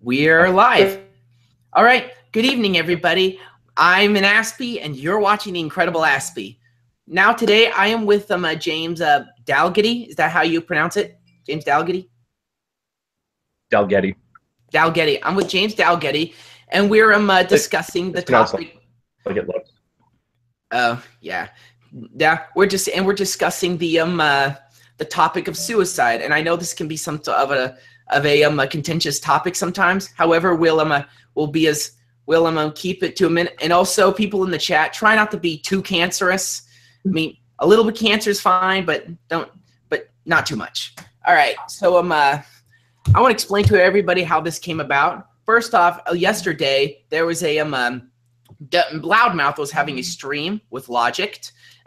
We're live. All right. Good evening, everybody. I'm an Aspie, and you're watching The Incredible Aspie. Now, today, I am with James Dalgetty. Is that how you pronounce it? James Dalgetty? Dalgetty. Dalgetty. I'm with James Dalgetty, and we're discussing the topic. Like it looks. Yeah. We're discussing the topic of suicide, and I know this can be some of a contentious topic sometimes. However, we'll keep it to a minute. And also, people in the chat, try not to be too cancerous. I mean, a little bit cancer is fine, but not too much. All right. So I want to explain to everybody how this came about. First off, yesterday there was a Loudmouth was having a stream with Logic.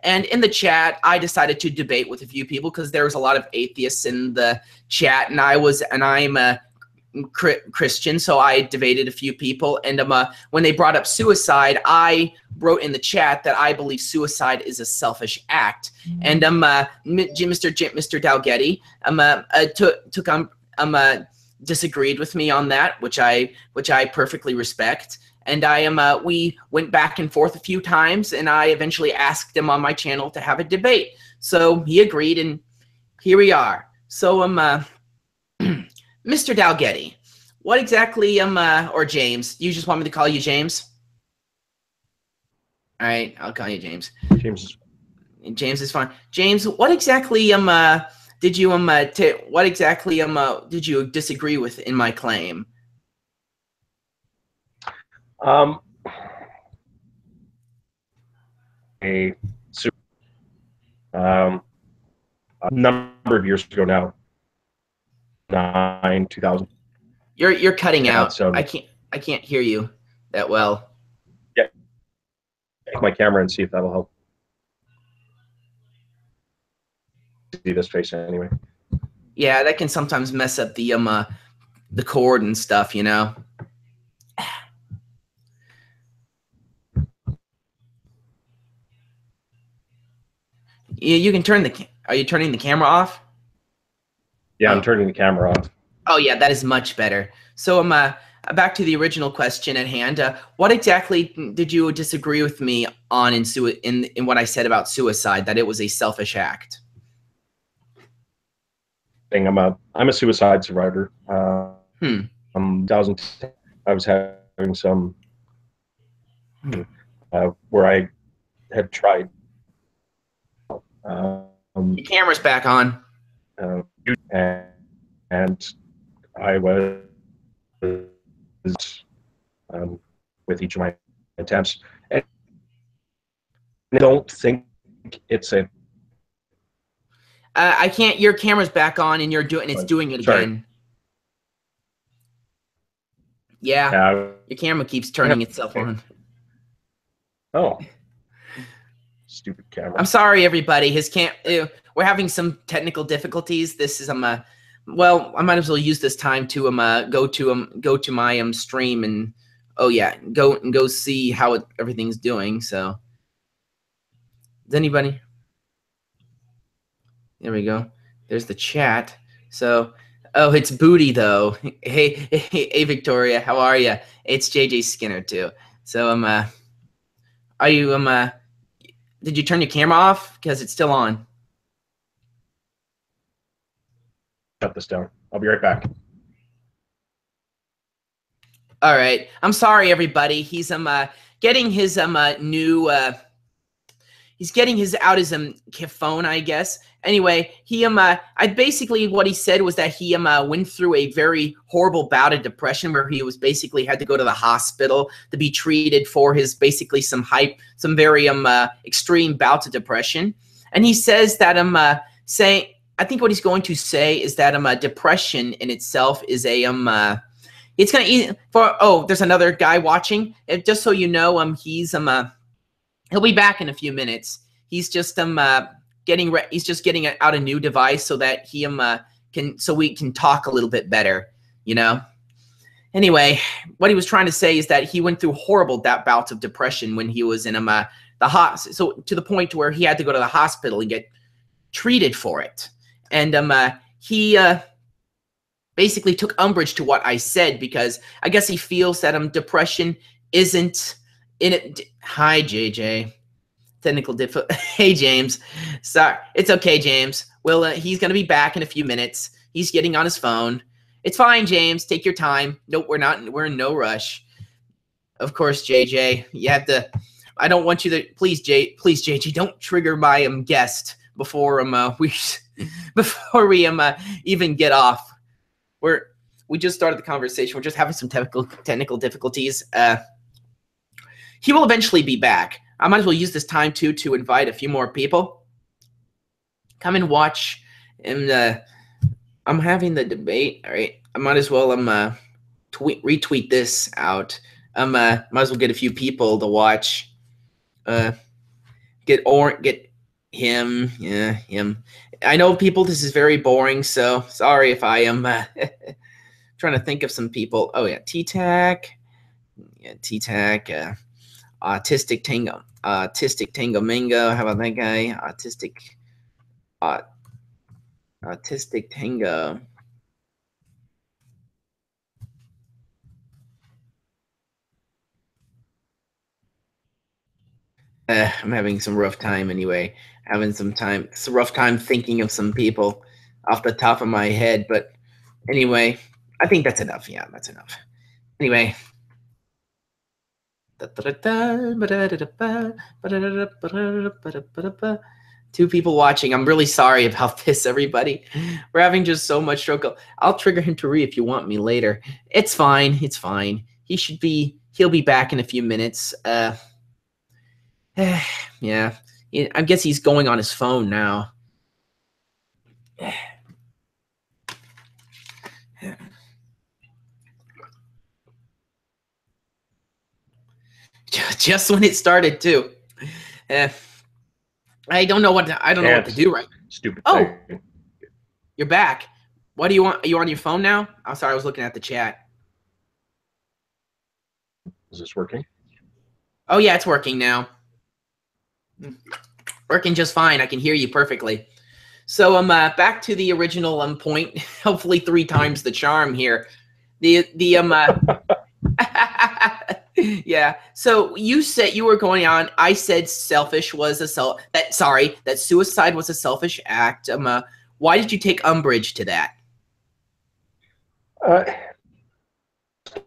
And in the chat, I decided to debate with a few people because there was a lot of atheists in the chat, and I'm a Christian, so I debated a few people. And when they brought up suicide, I wrote in the chat that I believe suicide is a selfish act. And Mr. Dalgetty disagreed with me on that, which I perfectly respect. And we went back and forth a few times, and I eventually asked him on my channel to have a debate. So he agreed, and here we are. So Mr. Dalgetty, what exactly or James? You just want me to call you James? All right, I'll call you James. James is fine. James, what exactly did you disagree with in my claim? A number of years ago now, 2000. You're cutting out. So I can't hear you that well. Yeah, take my camera and see if that'll help. See this face anyway. Yeah, that can sometimes mess up the cord and stuff, you know. You can turn the. Are you turning the camera off? Yeah, I'm turning the camera off. Oh yeah, that is much better. So back to the original question at hand. What exactly did you disagree with me on in what I said about suicide? That it was a selfish act. I'm a suicide survivor. 2010, I was having some where I had tried. Your camera's back on. And I was with each of my attempts. And I don't think it's a. I can't. Your camera's back on, and it's doing it again. Yeah, your camera keeps turning itself on. Oh. Stupid camera. I'm sorry, everybody. We're having some technical difficulties. This is well, I might as well use this time to go to my stream and go see how everything's doing. So, is anybody? There we go. There's the chat. So, it's Booty though. Hey, Victoria, how are you? It's JJ Skinner too. So are you did you turn your camera off? Because it's still on. Shut this down. I'll be right back. All right. I'm sorry, everybody. He's getting his new he's getting his phone, I guess. Anyway, he basically what he said was that he went through a very horrible bout of depression where he was basically had to go to the hospital to be treated for his basically some very extreme bouts of depression. And he says that I think what he's going to say is that depression in itself is a it's gonna there's another guy watching. Just so you know, he's he'll be back in a few minutes. He's just he's just getting out a new device so that he we can talk a little bit better, you know. Anyway, what he was trying to say is that he went through horrible bouts of depression when he was in the hospital, so to the point where he had to go to the hospital and get treated for it. And he basically took umbrage to what I said because I guess he feels that depression isn't in it. Hi, JJ. Technical Hey, James. Sorry. It's okay, James. Well, he's going to be back in a few minutes. He's getting on his phone. It's fine, James. Take your time. Nope, we're not. We're in no rush. Of course, JJ. You have to. I don't want you to. Please, JJ, don't trigger my guest before before we even get off. We just started the conversation. We're just having some technical difficulties. He will eventually be back. I might as well use this time to invite a few more people. Come and watch. And I'm having the debate. All right. I might as well retweet this out. Might as well get a few people to watch. Get him. Yeah, him. I know people. This is very boring. So sorry if I am trying to think of some people. Oh yeah, T-Tac. Yeah, T-Tac. Autistic Tango Mango. How about that guy? Autistic Tango. I'm having some rough time anyway. It's a rough time thinking of some people off the top of my head. But anyway, I think that's enough. Yeah, that's enough. Anyway. Two people watching. I'm really sorry about this, everybody. We're having just so much struggle. I'll trigger him to if you want me later. It's fine. It's fine. He'll be back in a few minutes. Yeah. I guess he's going on his phone now. Just when it started too. I don't know what to do right now. Stupid thing. Oh, you're back. What do you want? Are you on your phone now? I'm sorry, I was looking at the chat. Is this working? Oh yeah, it's working now. Working just fine. I can hear you perfectly. So back to the original point. Hopefully 3 times the charm here. Yeah. So you said you were going on. I said selfish was that suicide was a selfish act. Why did you take umbrage to that?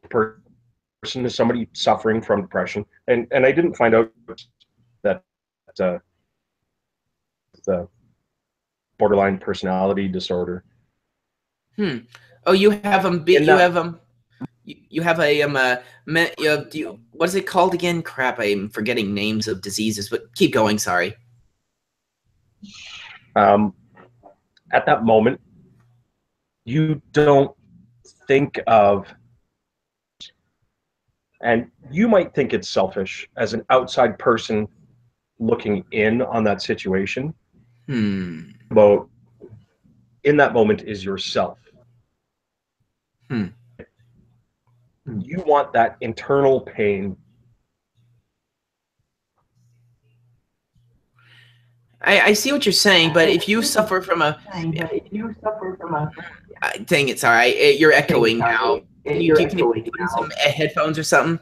Person is somebody suffering from depression, and I didn't find out that the borderline personality disorder. Oh, you have you have a what is it called again? Crap, I'm forgetting names of diseases, but keep going, sorry. At that moment, you don't think of, and you might think it's selfish as an outside person looking in on that situation. About in that moment is yourself. You want that internal pain. I see what you're saying, but if you suffer from a dang it, sorry, you're echoing now. Can you put in some headphones or something?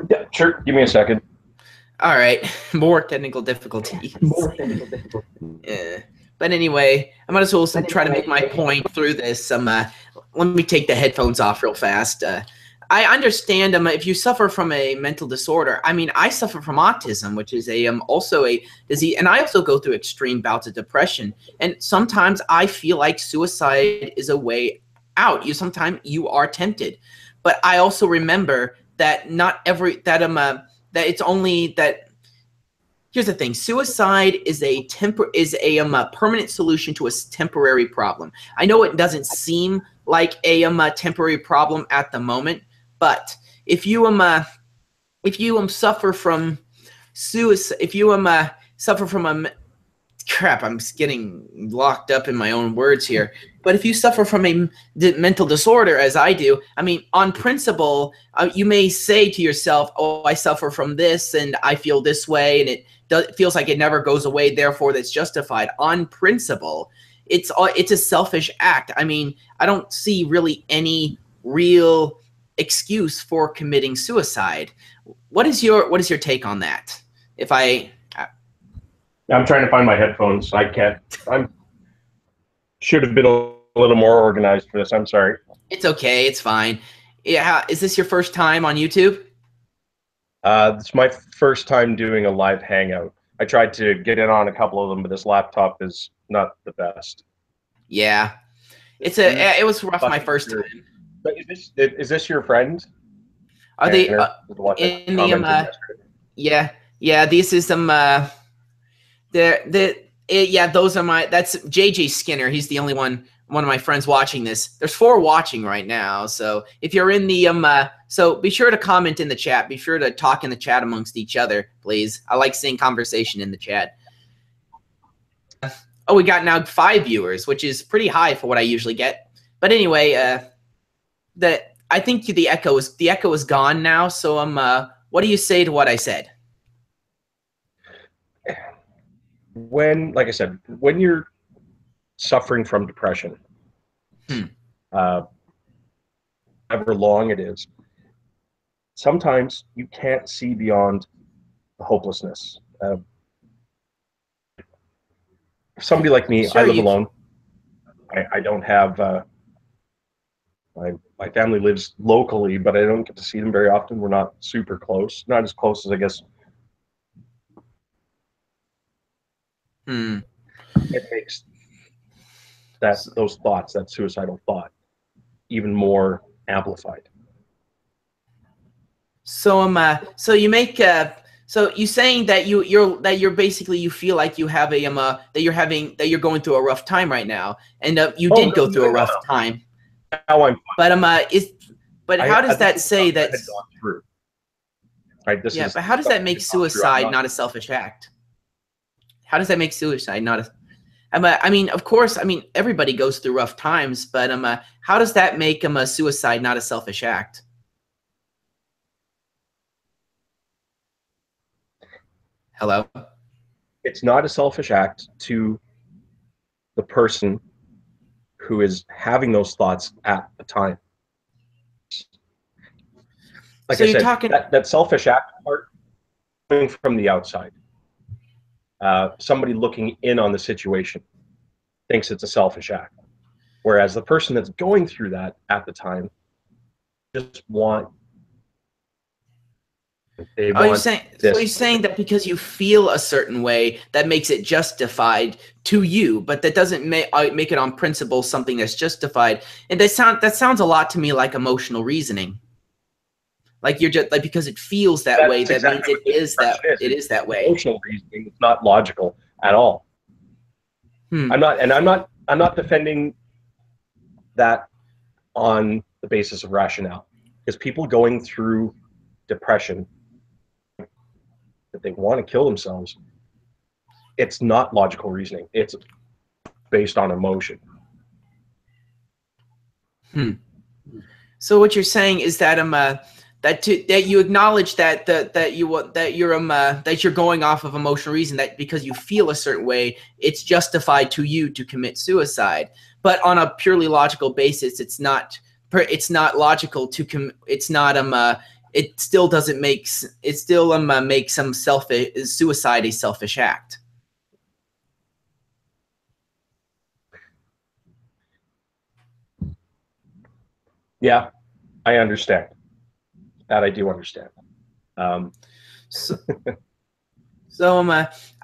Yeah, sure. Give me a second. All right, more technical difficulties. Yeah. But anyway, I might as well try to make my point through this. Let me take the headphones off real fast. I understand if you suffer from a mental disorder. I mean, I suffer from autism, which is also a disease, and I also go through extreme bouts of depression. And sometimes I feel like suicide is a way out. Sometimes you are tempted, but I also remember that that it's only that. Here's the thing: suicide is a permanent solution to a temporary problem. I know it doesn't seem like a temporary problem at the moment, but if you suffer from suicide, if you suffer from crap, I'm getting locked up in my own words here. But if you suffer from a mental disorder, as I do, I mean, on principle, you may say to yourself, "Oh, I suffer from this, and I feel this way, and it feels like it never goes away. Therefore, that's justified." On principle, it's a selfish act. I mean, I don't see really any real excuse for committing suicide. What is your take on that? If I'm trying to find my headphones. I can't. I should have been a little more organized for this. I'm sorry. It's okay. It's fine. Yeah. Is this your first time on YouTube? It's my first time doing a live hangout. I tried to get in on a couple of them, but this laptop is not the best. Yeah. It was rough my first time. But is this your friend? Are they in the yeah, this is some yeah, those are that's JJ Skinner. He's the only one of my friends watching this. There's 4 watching right now. So if you're in the so be sure to comment in the chat. Be sure to talk in the chat amongst each other, please. I like seeing conversation in the chat. Oh, we got now 5 viewers, which is pretty high for what I usually get. But anyway, I think the echo is gone now. So what do you say to what I said? Like I said, when you're suffering from depression, however long it is, sometimes you can't see beyond the hopelessness. Somebody like me, I live alone. I don't have my family lives locally, but I don't get to see them very often. We're not super close, not as close as I guess. It makes those thoughts, that suicidal thought, even more amplified. So so you make so you saying that you're basically you feel like you have a that you're going through a rough time right now, and you did go through a rough time. Now I'm fine. But how does that say that? Right. Yeah, but how does that make suicide not a selfish act? How does that make suicide not a? I mean, of course, I mean everybody goes through rough times, but how does that make suicide not a selfish act? Hello? It's not a selfish act to the person who is having those thoughts at the time. Like so I said, that selfish act part coming from the outside. Somebody looking in on the situation thinks it's a selfish act. Whereas the person that's going through that at the time just want you're saying that because you feel a certain way, that makes it justified to you, but that doesn't make it on principle something that's justified. And that sounds a lot to me like emotional reasoning. Like you're just like because it feels that way, that means it is that way. Emotional reasoning. It's not logical at all. I'm not defending that on the basis of rationale, because people going through depression, that they want to kill themselves, it's not logical reasoning. It's based on emotion. So what you're saying is that that you acknowledge that you're going off of emotional reason, that because you feel a certain way, it's justified to you to commit suicide. But on a purely logical basis, it's not logical to it still doesn't make makes some suicide a selfish act. Yeah, I understand. That I do understand. I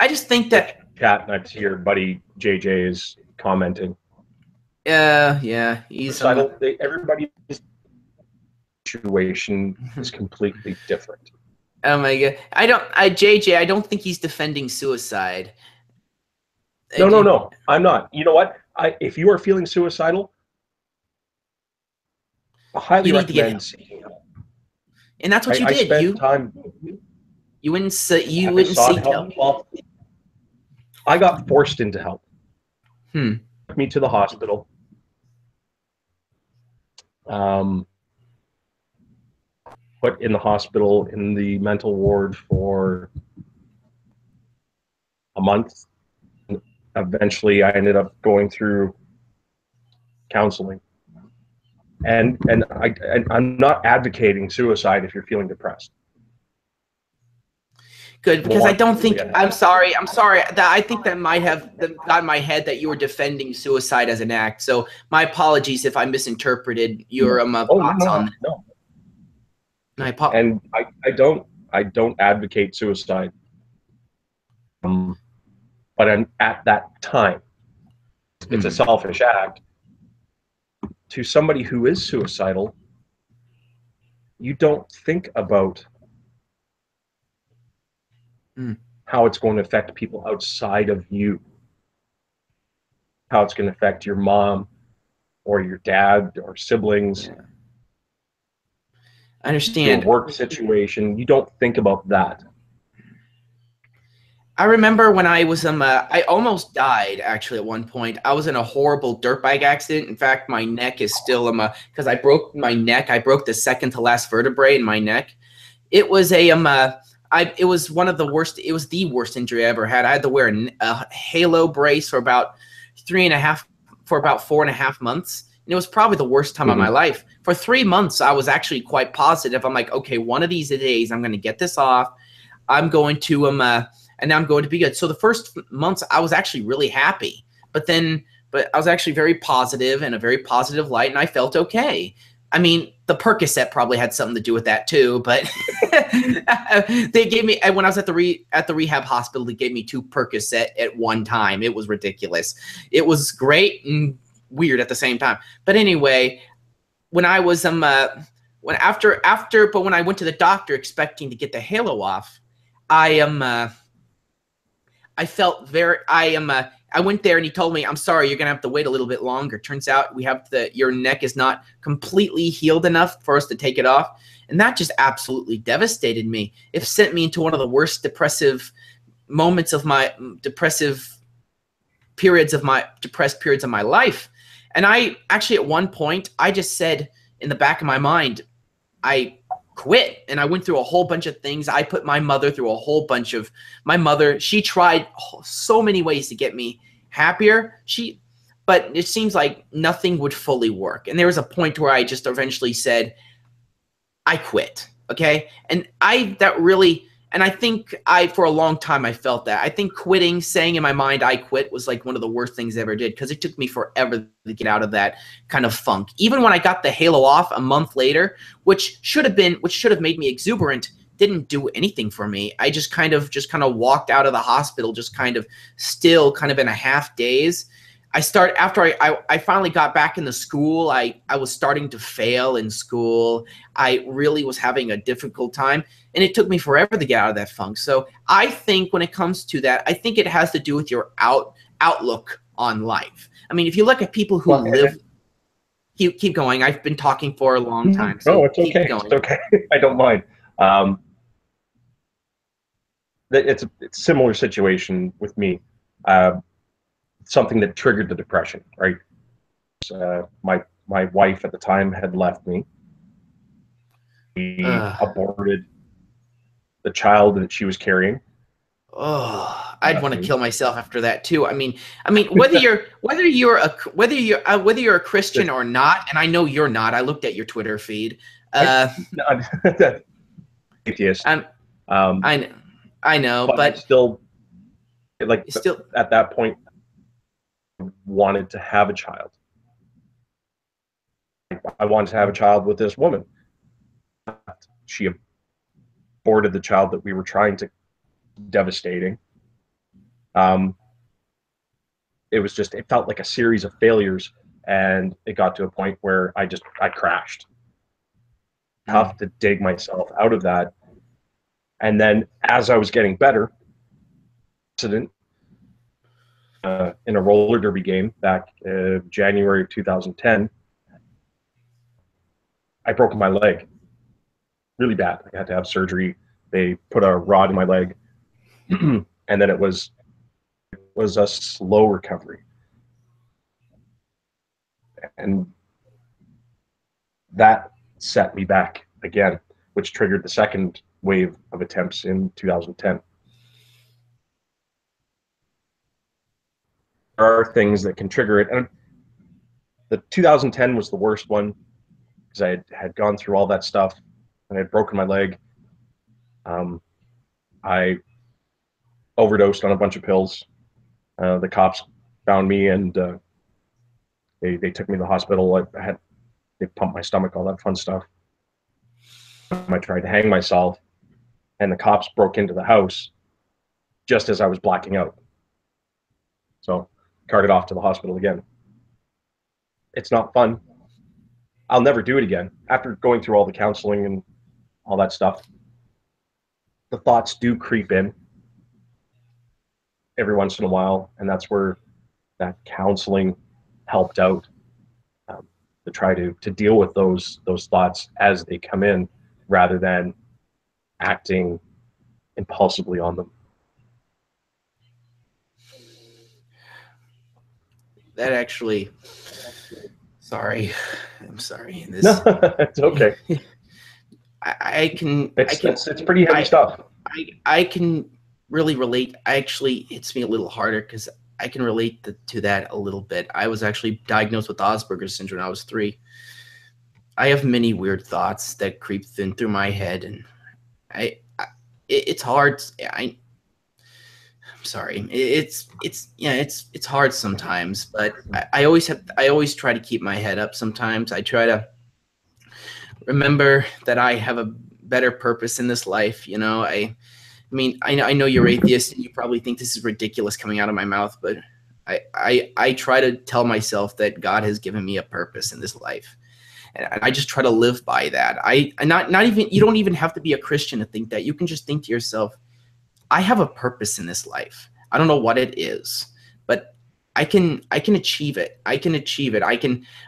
just think that chat, and I see your buddy JJ is commenting. Yeah, he's everybody's situation is completely different. Oh my god. JJ, I don't think he's defending suicide. No, I'm not. You know what? If you are feeling suicidal, I highly recommend seeking help. And that's what you did. You wouldn't seek help. Well, I got forced into help. Took me to the hospital. Put in the hospital in the mental ward for a month. eventually I ended up going through counseling. And I'm not advocating suicide if you're feeling depressed. Good, because I don't think, I'm sorry, that I think that might have got in my head that you were defending suicide as an act. So my apologies if I misinterpreted your thoughts on that. No. And I don't advocate suicide. But at that time, it's a selfish act. To somebody who is suicidal, you don't think about how it's going to affect people outside of you, how it's going to affect your mom or your dad or siblings. Yeah. I understand. Your work situation. You don't think about that. I remember when I was I almost died actually at one point. I was in a horrible dirt bike accident. In fact, my neck is still because I broke my neck. I broke the second to last vertebrae in my neck. It was a it was one of the worst. It was the worst injury I ever had. I had to wear a halo brace for about 4.5 months. And it was probably the worst time of my life. For 3 months, I was actually quite positive. I'm like, okay, one of these days I'm going to get this off. I'm going to and I'm going to be good. So the first months I was actually really happy, but I was actually very positive and a very positive light, and I felt okay. I mean, the Percocet probably had something to do with that too, but they gave me, when I was at the rehab hospital, they gave me 2 Percocet at one time. It was ridiculous. It was great and weird at the same time. But anyway, when I was when I went to the doctor expecting to get the halo off, I felt I went there and he told me, I'm sorry, you're going to have to wait a little bit longer. Turns out your neck is not completely healed enough for us to take it off. And that just absolutely devastated me. It sent me into one of the worst depressed periods of my life. And I actually, at one point, I just said in the back of my mind, I quit. And I went through a whole bunch of things. I put my mother through a whole bunch of, she tried so many ways to get me happier. But it seems like nothing would fully work. And there was a point where I just eventually said, I quit. Okay. And I think for a long time, I felt that. I think quitting, saying in my mind, I quit, was like one of the worst things I ever did, because it took me forever to get out of that kind of funk. Even when I got the halo off a month later, which should have made me exuberant, didn't do anything for me. I just kind of walked out of the hospital, just kind of still kind of in a half daze. After I finally got back into school, I was starting to fail in school. I really was having a difficult time, and it took me forever to get out of that funk. So I think when it comes to that, I think it has to do with your outlook on life. I mean, if you look at people who live, keep going. I've been talking for a long time. So no, it's okay. It's okay. I don't mind. It's a similar situation with me. Something that triggered the depression, right? My wife at the time had left me. She aborted the child that she was carrying. Oh, I'd want to kill myself after that too. I mean, whether you're a Christian or not, and I know you're not. I looked at your Twitter feed. Atheist. I know, but still, at that point, wanted to have a child. I wanted to have a child with this woman. She aborted the child that we were trying to. Devastating. It felt like a series of failures, and it got to a point where I crashed. Tough to dig myself out of that. And then as I was getting better, accident in a roller derby game back January of 2010, I broke my leg really bad. I had to have surgery. They put a rod in my leg, and then it was a slow recovery. And that set me back again, which triggered the second wave of attempts in 2010. are things that can trigger it. And the 2010 was the worst one because I had gone through all that stuff and I had broken my leg. I overdosed on a bunch of pills. The cops found me and they took me to the hospital. They pumped my stomach, all that fun stuff. I tried to hang myself, and the cops broke into the house just as I was blacking out. So carted off to the hospital again. It's not fun. I'll never do it again. After going through all the counseling and all that stuff, the thoughts do creep in every once in a while, and that's where that counseling helped out, to try to deal with those thoughts as they come in, rather than acting impulsively on them. That actually, sorry, I'm sorry. This, no, it's okay. It's pretty heavy stuff. I can really relate. Actually, hits me a little harder because I can relate to that a little bit. I was actually diagnosed with Asperger's syndrome when I was 3. I have many weird thoughts that creep through my head, and it's hard. I'm sorry. It's hard sometimes, but I always try to keep my head up. Sometimes I try to remember that I have a better purpose in this life. You know, I mean, I know you're atheist and you probably think this is ridiculous coming out of my mouth, but I try to tell myself that God has given me a purpose in this life. And I just try to live by that. Not even, you don't even have to be a Christian to think that. You can just think to yourself, I have a purpose in this life. I don't know what it is, but I can achieve it. I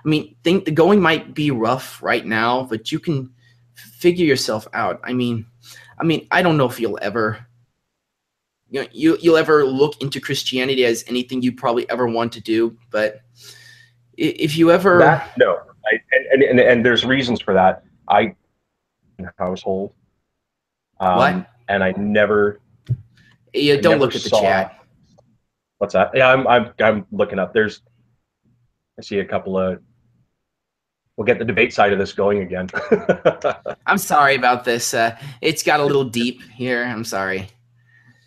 mean, think the going might be rough right now, but you can figure yourself out. I mean, I don't know if you'll ever, you'll ever look into Christianity as anything you probably ever want to do, but if you ever no, and there's reasons for that. I household, what? and I never. Yeah, don't look at the chat. What's that? Yeah, I'm looking up. I see a couple of. We'll get the debate side of this going again. I'm sorry about this. It's got a little deep here. I'm sorry.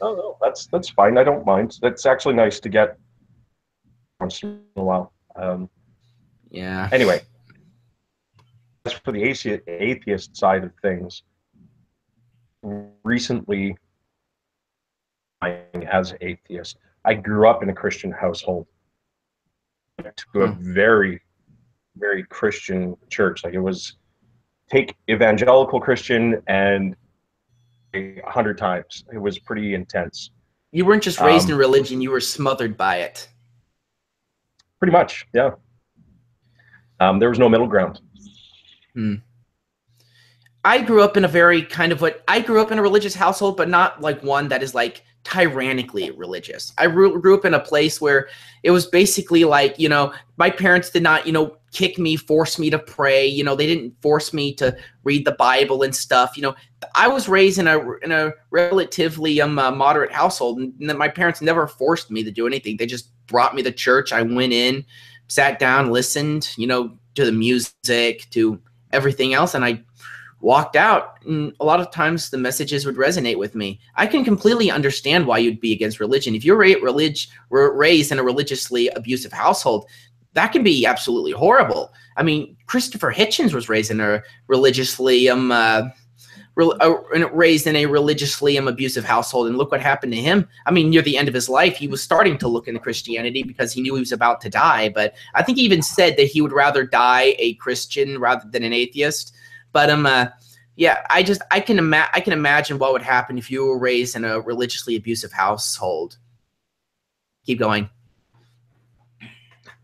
Oh no, that's fine. I don't mind. That's actually nice to get once in a while. Yeah. Anyway, as for the atheist side of things, recently, as an atheist, I grew up in a Christian household, to a very, very Christian church. Like, it was, take evangelical Christian and 100 times. It was pretty intense. You weren't just raised in religion, you were smothered by it. Pretty much, yeah. There was no middle ground. I grew up in a very I grew up in a religious household, but not like one that is like tyrannically religious. I grew up in a place where it was basically like, my parents did not, kick me, force me to pray. They didn't force me to read the Bible and stuff. I was raised in a relatively moderate household, and my parents never forced me to do anything. They just brought me to church. I went in, sat down, listened, to the music, to everything else, and I walked out, and a lot of times the messages would resonate with me. I can completely understand why you'd be against religion. If you're raised in a religiously abusive household, that can be absolutely horrible. I mean, Christopher Hitchens was raised in a religiously abusive household, and look what happened to him. I mean, near the end of his life, he was starting to look into Christianity because he knew he was about to die. But I think he even said that he would rather die a Christian rather than an atheist. But yeah, I can imagine what would happen if you were raised in a religiously abusive household. Keep going.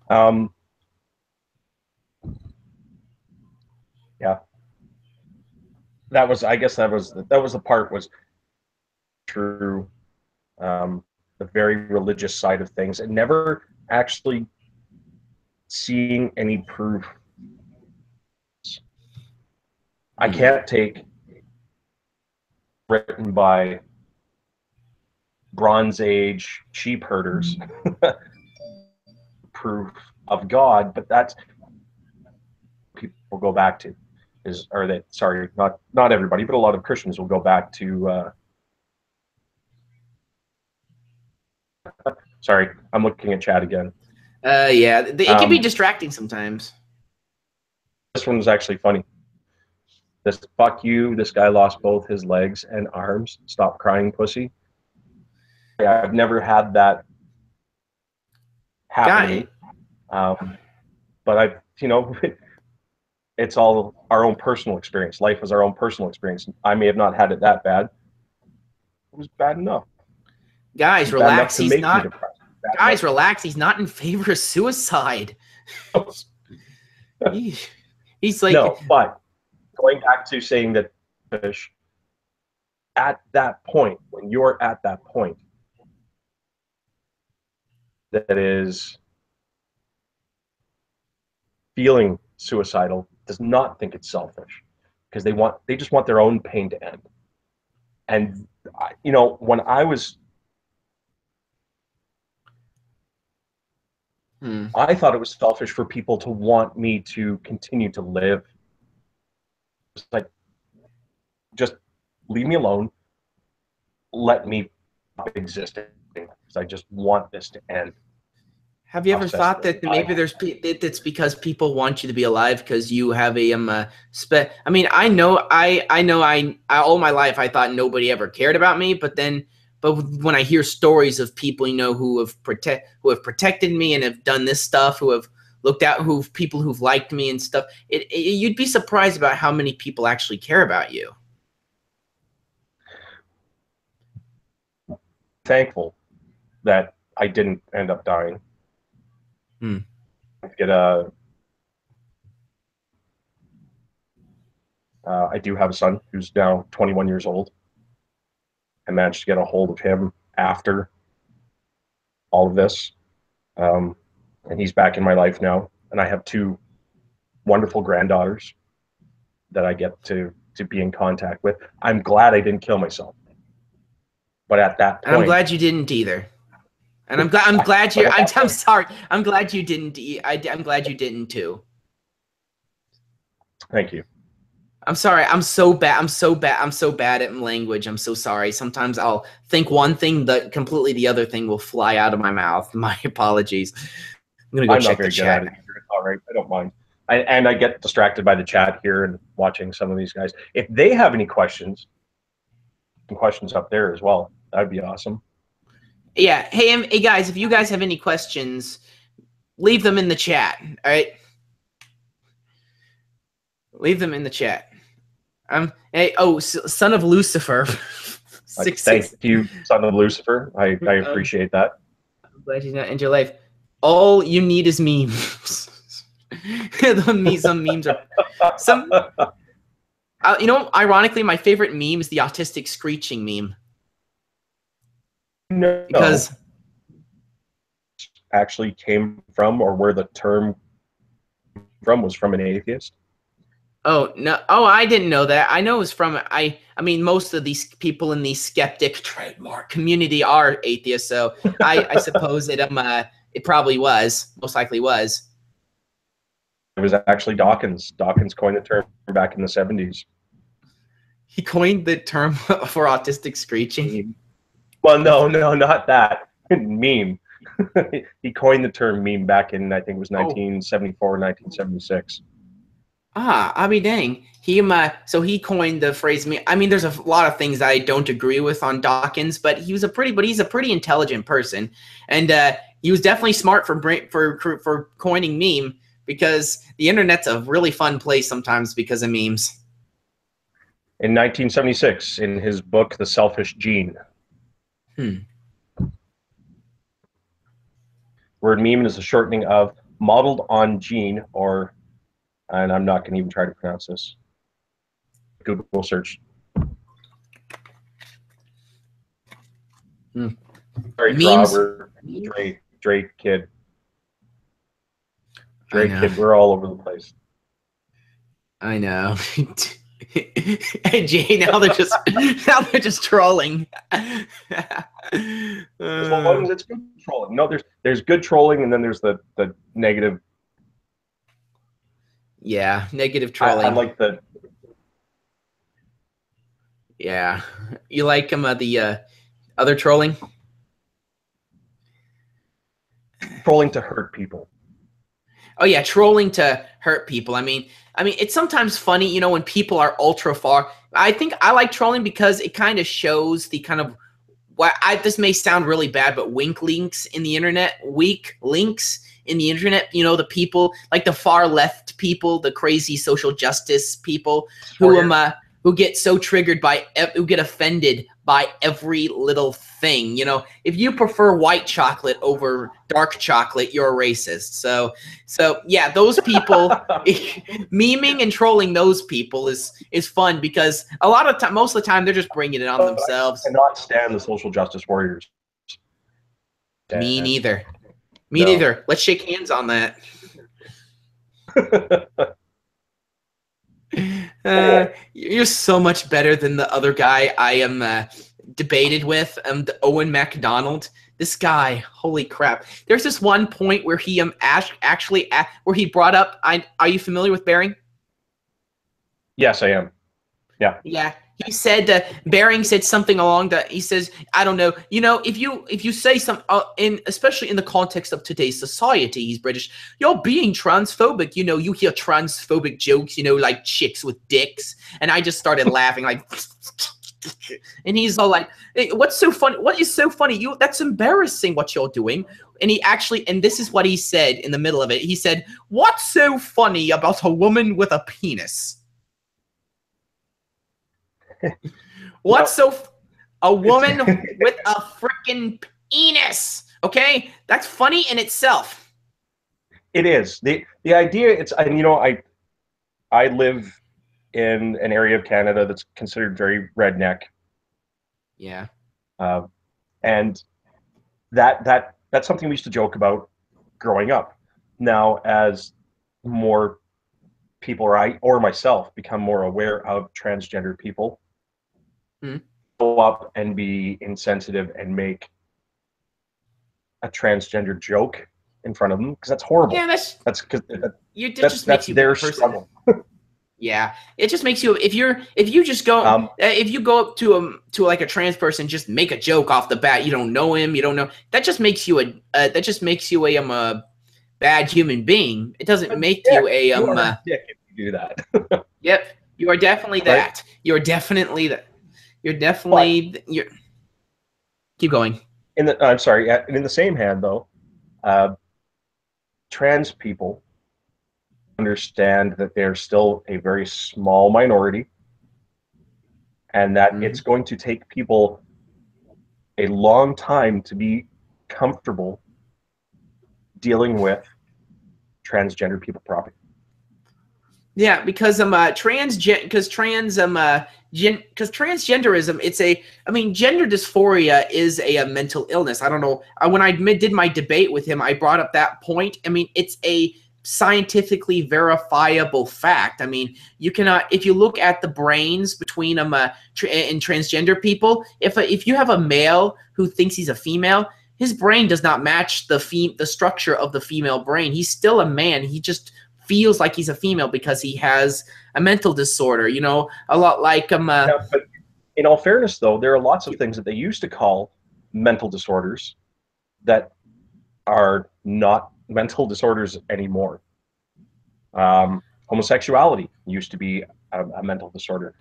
Yeah, I guess that was the part was true. The very religious side of things, and never actually seeing any proof. I can't take written by Bronze Age sheep herders proof of God, but that's people go back to not everybody, but a lot of Christians will go back to sorry, I'm looking at chat again. Yeah, it can be distracting sometimes. This one was actually funny. This fuck you, this guy lost both his legs and arms. Stop crying, pussy. I've never had that happen to me. But I've, it's all our own personal experience. Life is our own personal experience. I may have not had it that bad. It was bad enough. Guys, relax. He's not. Guys, relax. He's not in favor of suicide. He's like, no, but going back to saying that fish at that point, when you're at that point, that is feeling suicidal, does not think it's selfish, because they just want their own pain to end. And when I was I thought it was selfish for people to want me to continue to live. It's like, just leave me alone. Let me stop existing, because I just want this to end. Have you ever thought that maybe it's because people want you to be alive because you have a I mean, I know all my life I thought nobody ever cared about me, but when I hear stories of people, who have protected me and have done this stuff, who have looked out, people who've liked me and stuff, you'd be surprised about how many people actually care about you. Thankful that I didn't end up dying. I do have a son who's now 21 years old. I managed to get a hold of him after all of this. And he's back in my life now. And I have 2 wonderful granddaughters that I get to be in contact with. I'm glad I didn't kill myself. But at that point, and I'm glad you didn't either. And I'm glad you. I'm sorry. I'm glad you didn't. I'm glad you didn't too. Thank you. I'm sorry. I'm so bad. I'm so bad at language. I'm so sorry. Sometimes I'll think one thing, completely the other thing will fly out of my mouth. My apologies. I'm gonna go check the chat. It's all right. I don't mind. I get distracted by the chat here and watching some of these guys. If they have any questions, some questions up there as well, that'd be awesome. Yeah. Hey guys, if you guys have any questions, leave them in the chat. All right. Leave them in the chat. Hey, son of Lucifer. Thank you, son of Lucifer. I appreciate that. I'm glad you're not in your life. All you need is memes. Some memes are ironically, my favorite meme is the autistic screeching meme. No, because actually came from, or where the term from was from, an atheist. Oh no! Oh, I didn't know that. I know it was from I mean, most of these people in the skeptic trademark community are atheists, so I suppose it probably was, most likely was. It was actually Dawkins. Dawkins coined the term back in the 70s. He coined the term for autistic screeching. Well, no, not that meme. He coined the term meme back in, I think it was 1974, 1976. I mean, dang. So he coined the phrase meme. I mean, there's a lot of things I don't agree with on Dawkins, but he's a pretty intelligent person, and he was definitely smart for coining meme, because the internet's a really fun place sometimes because of memes. In 1976, in his book The Selfish Gene. Word meme is a shortening of modeled on gene, or, and I'm not going to even try to pronounce this. Google search. Sorry, memes. Robert, Drake kid. Drake kid, we're all over the place. I know. Hey Jay, now they're just trolling. As long as it's good trolling. No, there's good trolling, and then there's the negative. Yeah, negative trolling. I like the. Yeah, you like the other trolling? Trolling to hurt people. Oh yeah, trolling to hurt people. I mean, it's sometimes funny, when people are ultra far. I think I like trolling because it kind of shows the kind of this may sound really bad, but weak links in the internet, the people like the far left people, the crazy social justice people who get so triggered who get offended by every little thing. If you prefer white chocolate over dark chocolate, you're a racist. So yeah, those people, memeing and trolling those people is fun because most of the time they're just bringing it on themselves. I cannot stand the social justice warriors. Me neither. Me neither. Let's shake hands on that. You're so much better than the other guy I am debated with, the Owen MacDonald. This guy, holy crap! There's this one point where he where he brought up. Are you familiar with Bering? Yes, I am. Yeah. Yeah. He said Bering said something along that. He says, I don't know. If you say some especially in the context of today's society, he's British. You're being transphobic. You hear transphobic jokes. Like chicks with dicks, and I just started laughing like. And he's all like, hey, what's so funny? What is so funny? That's embarrassing what you're doing. And and this is what he said in the middle of it. He said, what's so funny about a woman with a penis? A woman with a freaking penis? Okay, that's funny in itself. It is the idea. I live in an area of Canada that's considered very redneck. Yeah. And that's something we used to joke about growing up. Now, as more people or myself become more aware of transgender people, go up and be insensitive and make a transgender joke in front of them because that's horrible. Yeah, that's makes you their struggle. Yeah, it just makes you if you just go if you go up to like a trans person, just make a joke off the bat. You don't know him, that just makes you a bad human being. It doesn't make you a dick if you do that. Yep, you are definitely that. Right? You're definitely that. You're definitely Keep going. I'm sorry. In the same hand, though, trans people understand that they're still a very small minority, and that it's going to take people a long time to be comfortable dealing with transgender people properly. Yeah, because transgenderism, gender dysphoria is a mental illness. I don't know. When I did my debate with him, I brought up that point. It's a scientifically verifiable fact. You cannot, if you look at the brains between and transgender people, if you have a male who thinks he's a female, his brain does not match the structure of the female brain. He's still a man. He just feels like he's a female because he has a mental disorder, a lot like Yeah, but in all fairness, though, there are lots of things that they used to call mental disorders that are not mental disorders anymore. Homosexuality used to be a mental disorder.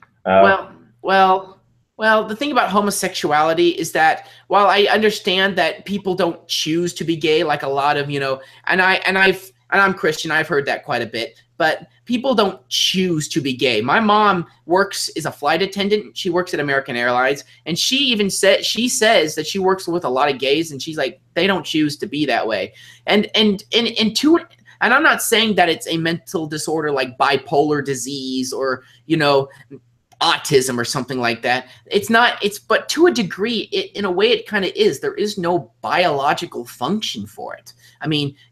Well, the thing about homosexuality is that while I understand that people don't choose to be gay, like a lot of, and I'm Christian, I've heard that quite a bit, but people don't choose to be gay. My mom is a flight attendant. She works at American Airlines, and she says that she works with a lot of gays, and she's like, they don't choose to be that way. And I'm not saying that it's a mental disorder like bipolar disease or, autism or something like that. But to a degree, in a way it kind of is. There is no biological function for it.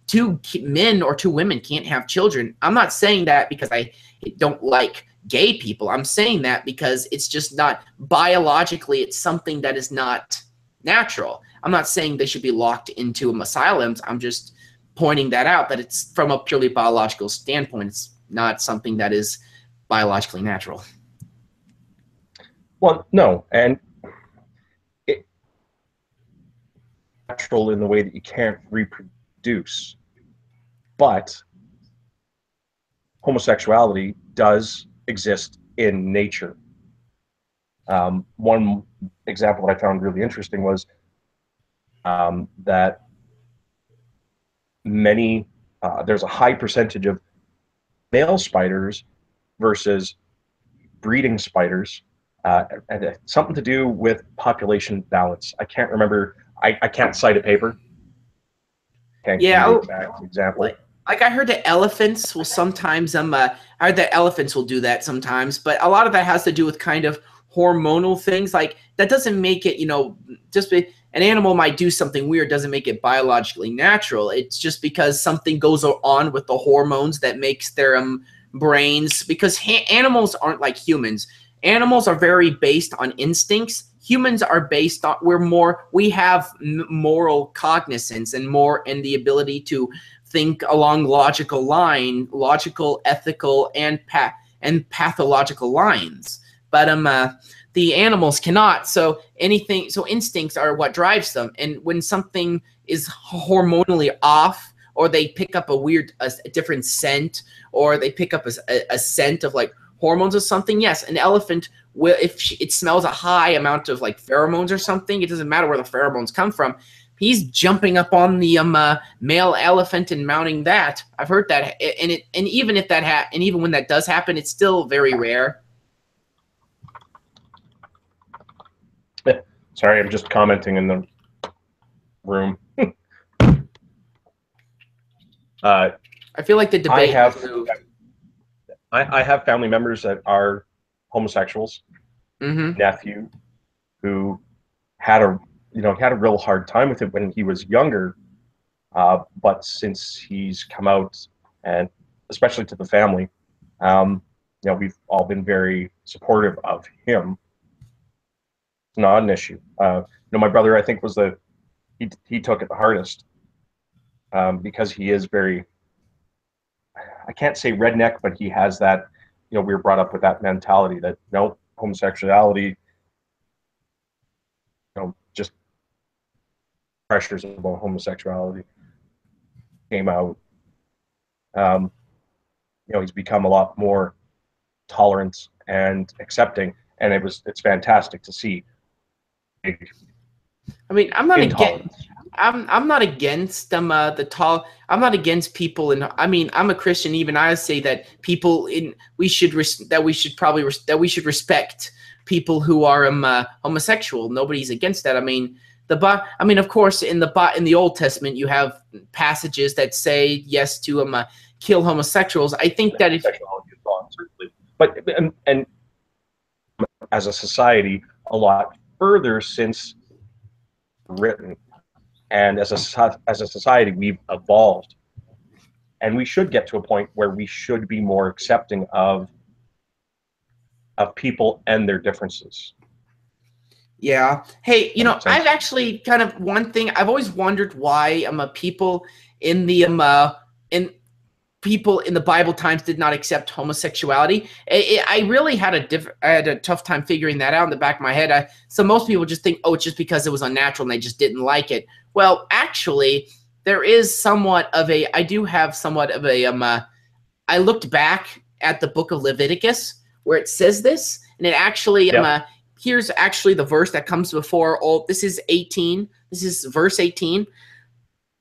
Two men or two women can't have children. I'm not saying that because I don't like gay people. I'm saying that because it's just not biologically, it's something that is not natural. I'm not saying they should be locked into asylums. I'm just pointing that out, that it's from a purely biological standpoint. It's not something that is biologically natural. Well, no, and it's natural in the way that you can't reproduce, but homosexuality does exist in nature. One example that I found really interesting was that there's a high percentage of male spiders versus breeding spiders, and something to do with population balance. I can't remember. I can't cite a paper. Can't give you the exact example. Like I heard that elephants will sometimes I heard that elephants will do that sometimes, but a lot of that has to do with kind of hormonal things. Like that doesn't make it, just an animal might do something weird doesn't make it biologically natural. It's just because something goes on with the hormones that makes their brains, because animals aren't like humans. Animals are very based on instincts. Humans are based on, we have moral cognizance and the ability to think along logical, ethical, and pathological lines. But the animals cannot. So instincts are what drives them. And when something is hormonally off, or they pick up a different scent, or they pick up a scent of like hormones or something, yes, an elephant will, if it smells a high amount of like pheromones or something, it doesn't matter where the pheromones come from. He's jumping up on the male elephant and mounting that. I've heard that, and even when that does happen, it's still very rare. Sorry, I'm just commenting in the room. I feel like the debate. I have family members that are homosexuals. Mm-hmm. Nephew who had a real hard time with it when he was younger, but since he's come out, and especially to the family, we've all been very supportive of him. It's not an issue. My brother, I think, he took it the hardest, because he is very, I can't say redneck, but he has that, we were brought up with that mentality that no, homosexuality, just pressures about homosexuality came out. He's become a lot more tolerant and accepting, and it's fantastic to see. I mean, I'm not against. I'm not against I'm not against people, and I mean, I'm a Christian. Even I say that we should respect people who are homosexual. Nobody's against that. I mean, of course, in the Old Testament, you have passages that say yes to kill homosexuals. I think that if but and as a society, a lot further since written, and as a society, we've evolved, and we should get to a point where we should be more accepting of people and their differences. Yeah. Hey, I've actually kind of one thing I've always wondered why people in the Bible times did not accept homosexuality. I really had a tough time figuring that out in the back of my head. So most people just think, oh, it's just because it was unnatural and they just didn't like it. Well, actually, there is somewhat of a. I do have somewhat of a. I looked back at the book of Leviticus where it says this, and it actually here's actually the verse that comes before all. This is 18. This is verse 18.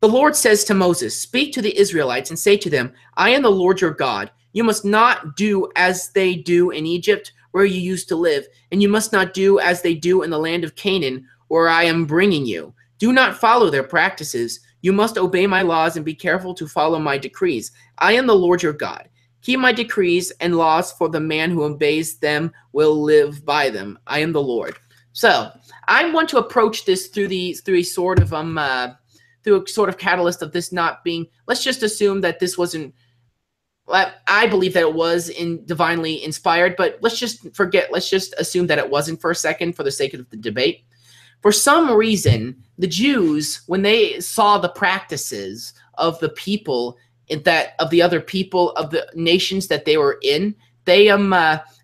The Lord says to Moses, "Speak to the Israelites and say to them, I am the Lord your God. You must not do as they do in Egypt, where you used to live, and you must not do as they do in the land of Canaan, where I am bringing you. Do not follow their practices. You must obey my laws and be careful to follow my decrees. I am the Lord your God. Keep my decrees and laws, for the man who obeys them will live by them. I am the Lord." So I want to approach this through a sort of catalyst of this not being. Let's just assume that this wasn't I believe that it was divinely inspired, but let's just assume that it wasn't for a second for the sake of the debate. For some reason, the Jews, when they saw the practices of the people of the other people of the nations that they were in, they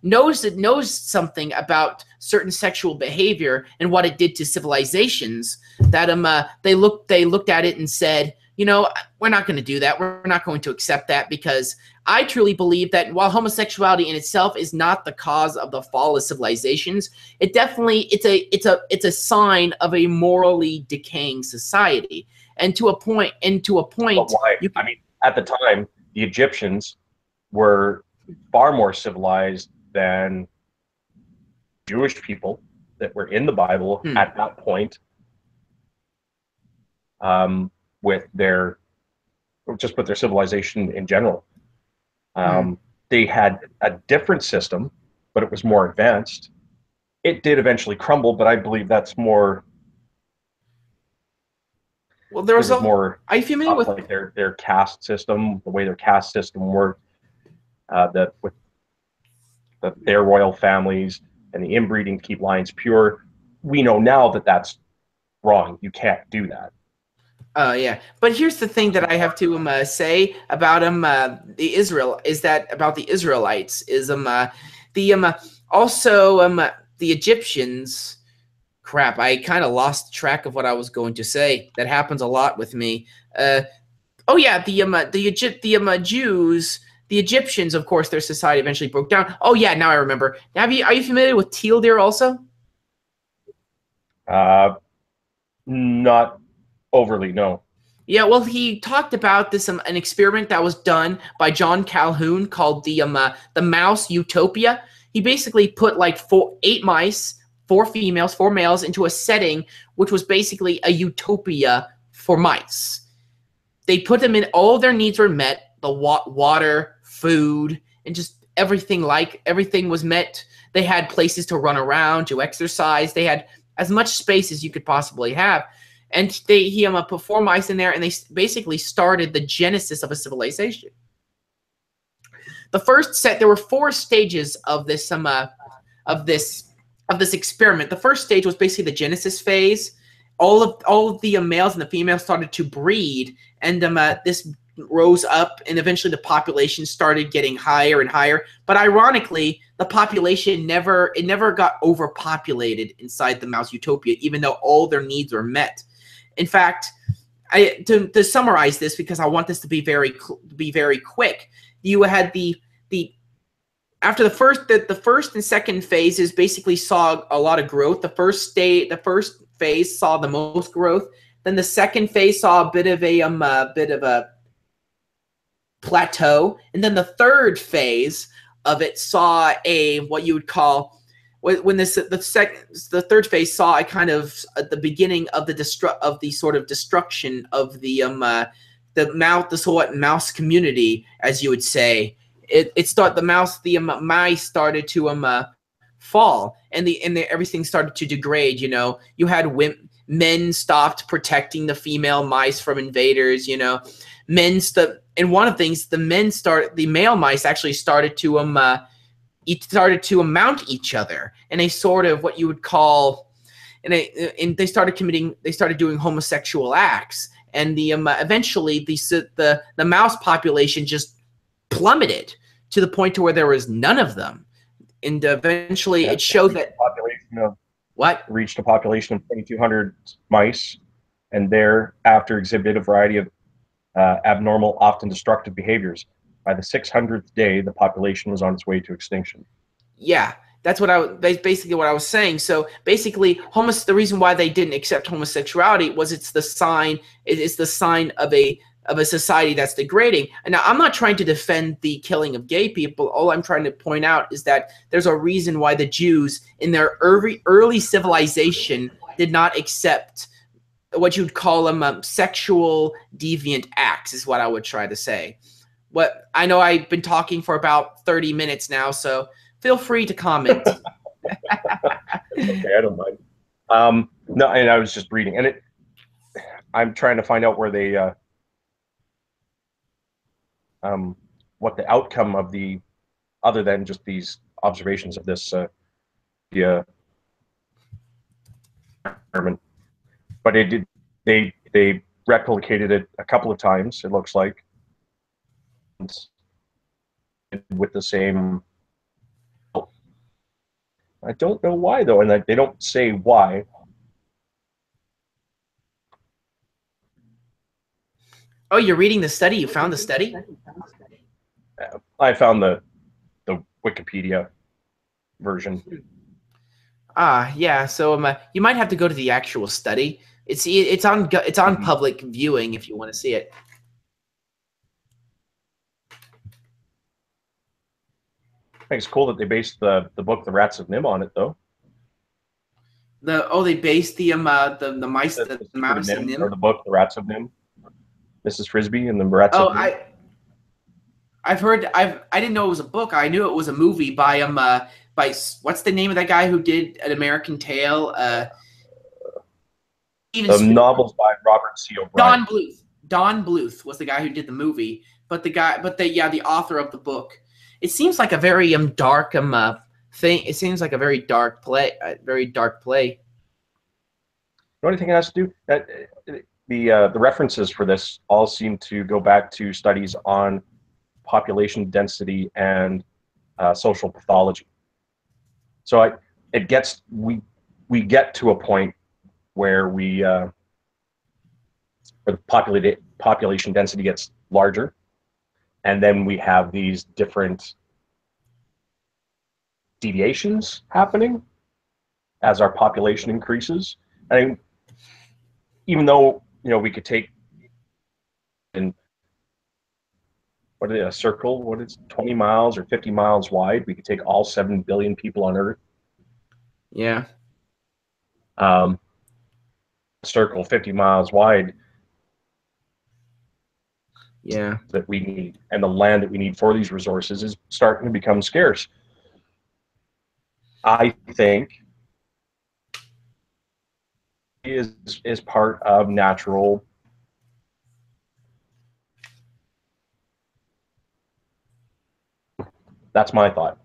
knows something about certain sexual behavior and what it did to civilizations. That they looked at it and said, you know, we're not going to do that. We're not going to accept that, because I truly believe that while homosexuality in itself is not the cause of the fall of civilizations, it's a sign of a morally decaying society. And to a point, But why? I mean, at the time, the Egyptians were far more civilized than Jewish people that were in the Bible at that point. With their civilization in general. They had a different system, but it was more advanced. It did eventually crumble, but I believe that's more. Well, there was more. Are you familiar with like their caste system, the way their caste system worked, their royal families and the inbreeding to keep lines pure? We know now that that's wrong. You can't do that. Yeah, but here's the thing that I have to say about the Israelites is also the Egyptians. Crap, I kind of lost track of what I was going to say. That happens a lot with me. Oh yeah, the Jews, the Egyptians, of course, their society eventually broke down. Oh yeah, now I remember. Are you familiar with teal deer also? Not overly, no. Yeah, well, he talked about this an experiment that was done by John Calhoun called the mouse utopia. He basically put like 8 mice, 4 females, 4 males into a setting which was basically a utopia for mice. They put them in, all their needs were met, the water, food, and just everything was met. They had places to run around, to exercise. They had as much space as you could possibly have. And he put 4 mice in there, and they basically started the genesis of a civilization. The first set, there were 4 stages of this experiment. The first stage was basically the genesis phase. All of the males and the females started to breed, and this rose up, and eventually the population started getting higher and higher. But ironically, the population never got overpopulated inside the mouse utopia, even though all their needs were met. In fact, to summarize this, because I want this to be very quick, you had after the first and second phases basically saw a lot of growth. The first phase saw the most growth. Then the second phase saw a bit of a plateau, and then the third phase of it saw what you would call, when the third phase saw a kind of at the beginning of the sort of destruction of the mouse community, as you would say. The mice started to fall, and everything started to degrade. You know, you had men stopped protecting the female mice from invaders. You know, and one of the things, the male mice actually started to mount each other in a sort of what you would call, and they started doing homosexual acts, and eventually the mouse population just plummeted to the point to where there was none of them, and eventually it showed that reached a population of 2,200 mice, and thereafter exhibited a variety of abnormal, often destructive behaviors. By the 600th day, the population was on its way to extinction. Yeah, that's basically what I was saying. So basically, the reason why they didn't accept homosexuality was it's the sign of a society that's degrading. And now, I'm not trying to defend the killing of gay people. All I'm trying to point out is that there's a reason why the Jews, in their early civilization, did not accept what you'd call them sexual deviant acts, is what I would try to say. I know I've been talking for about 30 minutes now, so feel free to comment. Okay, I don't mind. No, and I was just reading, and I'm trying to find out where they what the outcome of the, other than just these observations of this environment. But it did, they replicated it a couple of times, it looks like, with the same. I don't know why though, and they don't say why. Oh, you're reading the study? You found the study? I found the Wikipedia version. Yeah. So you might have to go to the actual study. It's on public viewing if you want to see it. I think it's cool that they based the book The Rats of Nim on it, though. They based the mice, the mouse of Nim, or the book The Rats of Nim. Mrs. Frisbee and the Rats of Nim. I've heard. I didn't know it was a book. I knew it was a movie by by what's the name of that guy who did An American Tale? The novels by Robert C. O'Brien. Don Bluth was the guy who did the movie, but the author of the book. It seems like a very dark thing. It seems like a very dark play. The only thing it has to do the references for this all seem to go back to studies on population density and social pathology. So we get to a point where where the population density gets larger, and then we have these different deviations happening as our population increases. I mean, even though we could take in a circle, 20 miles or 50 miles wide, we could take all 7 billion people on Earth. Yeah. Circle 50 miles wide. Yeah. That we need, and the land that we need for these resources is starting to become scarce. I think is part of natural. That's my thought.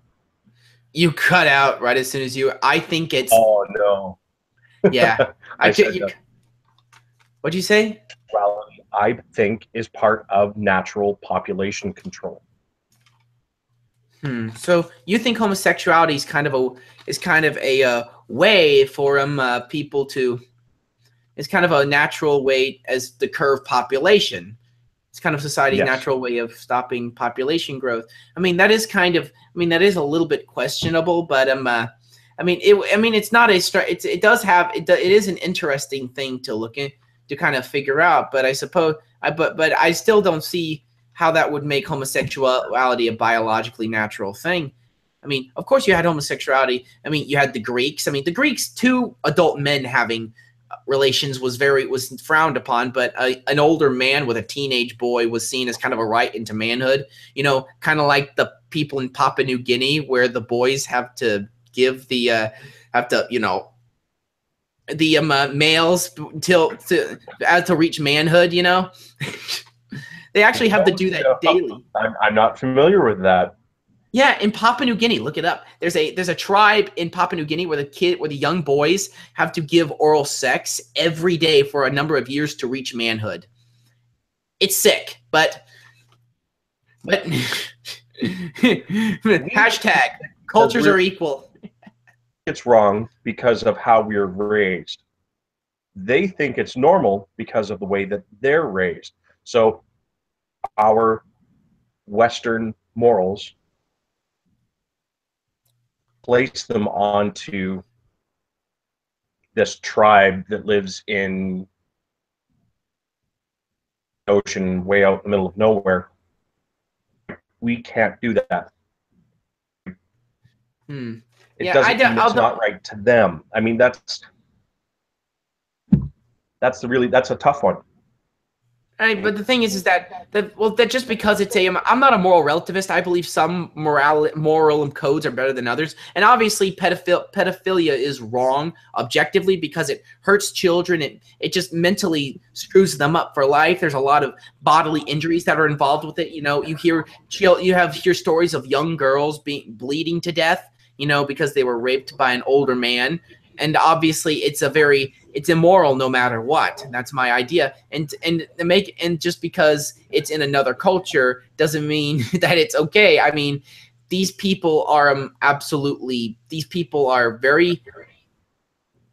You cut out right as soon as you. I think it's. Oh no. Yeah. What'd you say? Well, I think is part of natural population control. So you think homosexuality is kind of a way for people to. It's kind of a natural way as the curve population. It's kind of society's natural way of stopping population growth. I mean, that is a little bit questionable, but it's not it is an interesting thing to look at, to kind of figure out. But I suppose but I still don't see how that would make homosexuality a biologically natural thing. I mean, of course you had homosexuality. I mean, you had the Greeks. I mean, the Greeks, 2 adult men having relations was frowned upon, but an older man with a teenage boy was seen as kind of a right into manhood. Kind of like the people in Papua New Guinea, where the boys have to give the males to reach manhood. They actually have to do that daily. I'm not familiar with that. Yeah, in Papua New Guinea, look it up. There's a tribe in Papua New Guinea where the young boys have to give oral sex every day for a number of years to reach manhood. It's sick, but hashtag cultures are equal. It's wrong because of how we're raised. They think it's normal because of the way that they're raised. So our Western morals place them onto this tribe that lives in the ocean way out in the middle of nowhere. We can't do that. It doesn't mean it's not right to them. I mean, that's a tough one. Right, but the thing is that just because it's I'm not a moral relativist. I believe some moral codes are better than others, and obviously pedophilia is wrong objectively because it hurts children. It just mentally screws them up for life. There's a lot of bodily injuries that are involved with it. You hear stories of young girls bleeding to death, because they were raped by an older man. And obviously, it's immoral no matter what. That's my idea. And just because it's in another culture doesn't mean that it's okay. I mean, these people are very,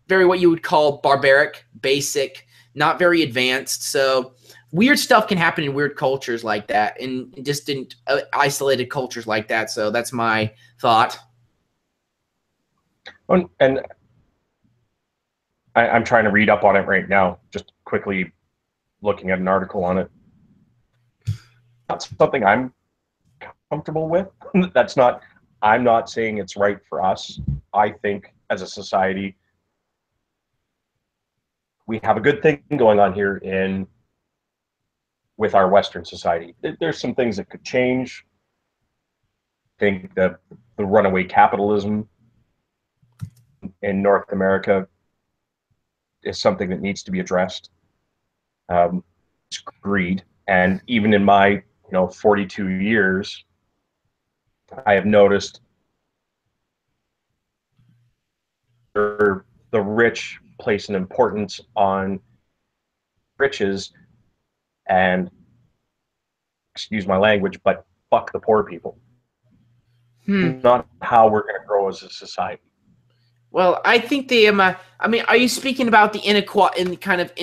very what you would call barbaric, basic, not very advanced. So weird stuff can happen in weird cultures like that, and just in isolated cultures like that. So that's my thought. And I'm trying to read up on it right now, just quickly looking at an article on it. That's something I'm comfortable with. I'm not saying it's right for us. I think as a society, we have a good thing going on here with our Western society. There's some things that could change. I think that the runaway capitalism in North America is something that needs to be addressed. It's greed, and even in my 42 years, I have noticed the rich place an importance on riches, and excuse my language, but fuck the poor people. Not how we're going to grow as a society. Well, I think are you speaking about the inequality, kind of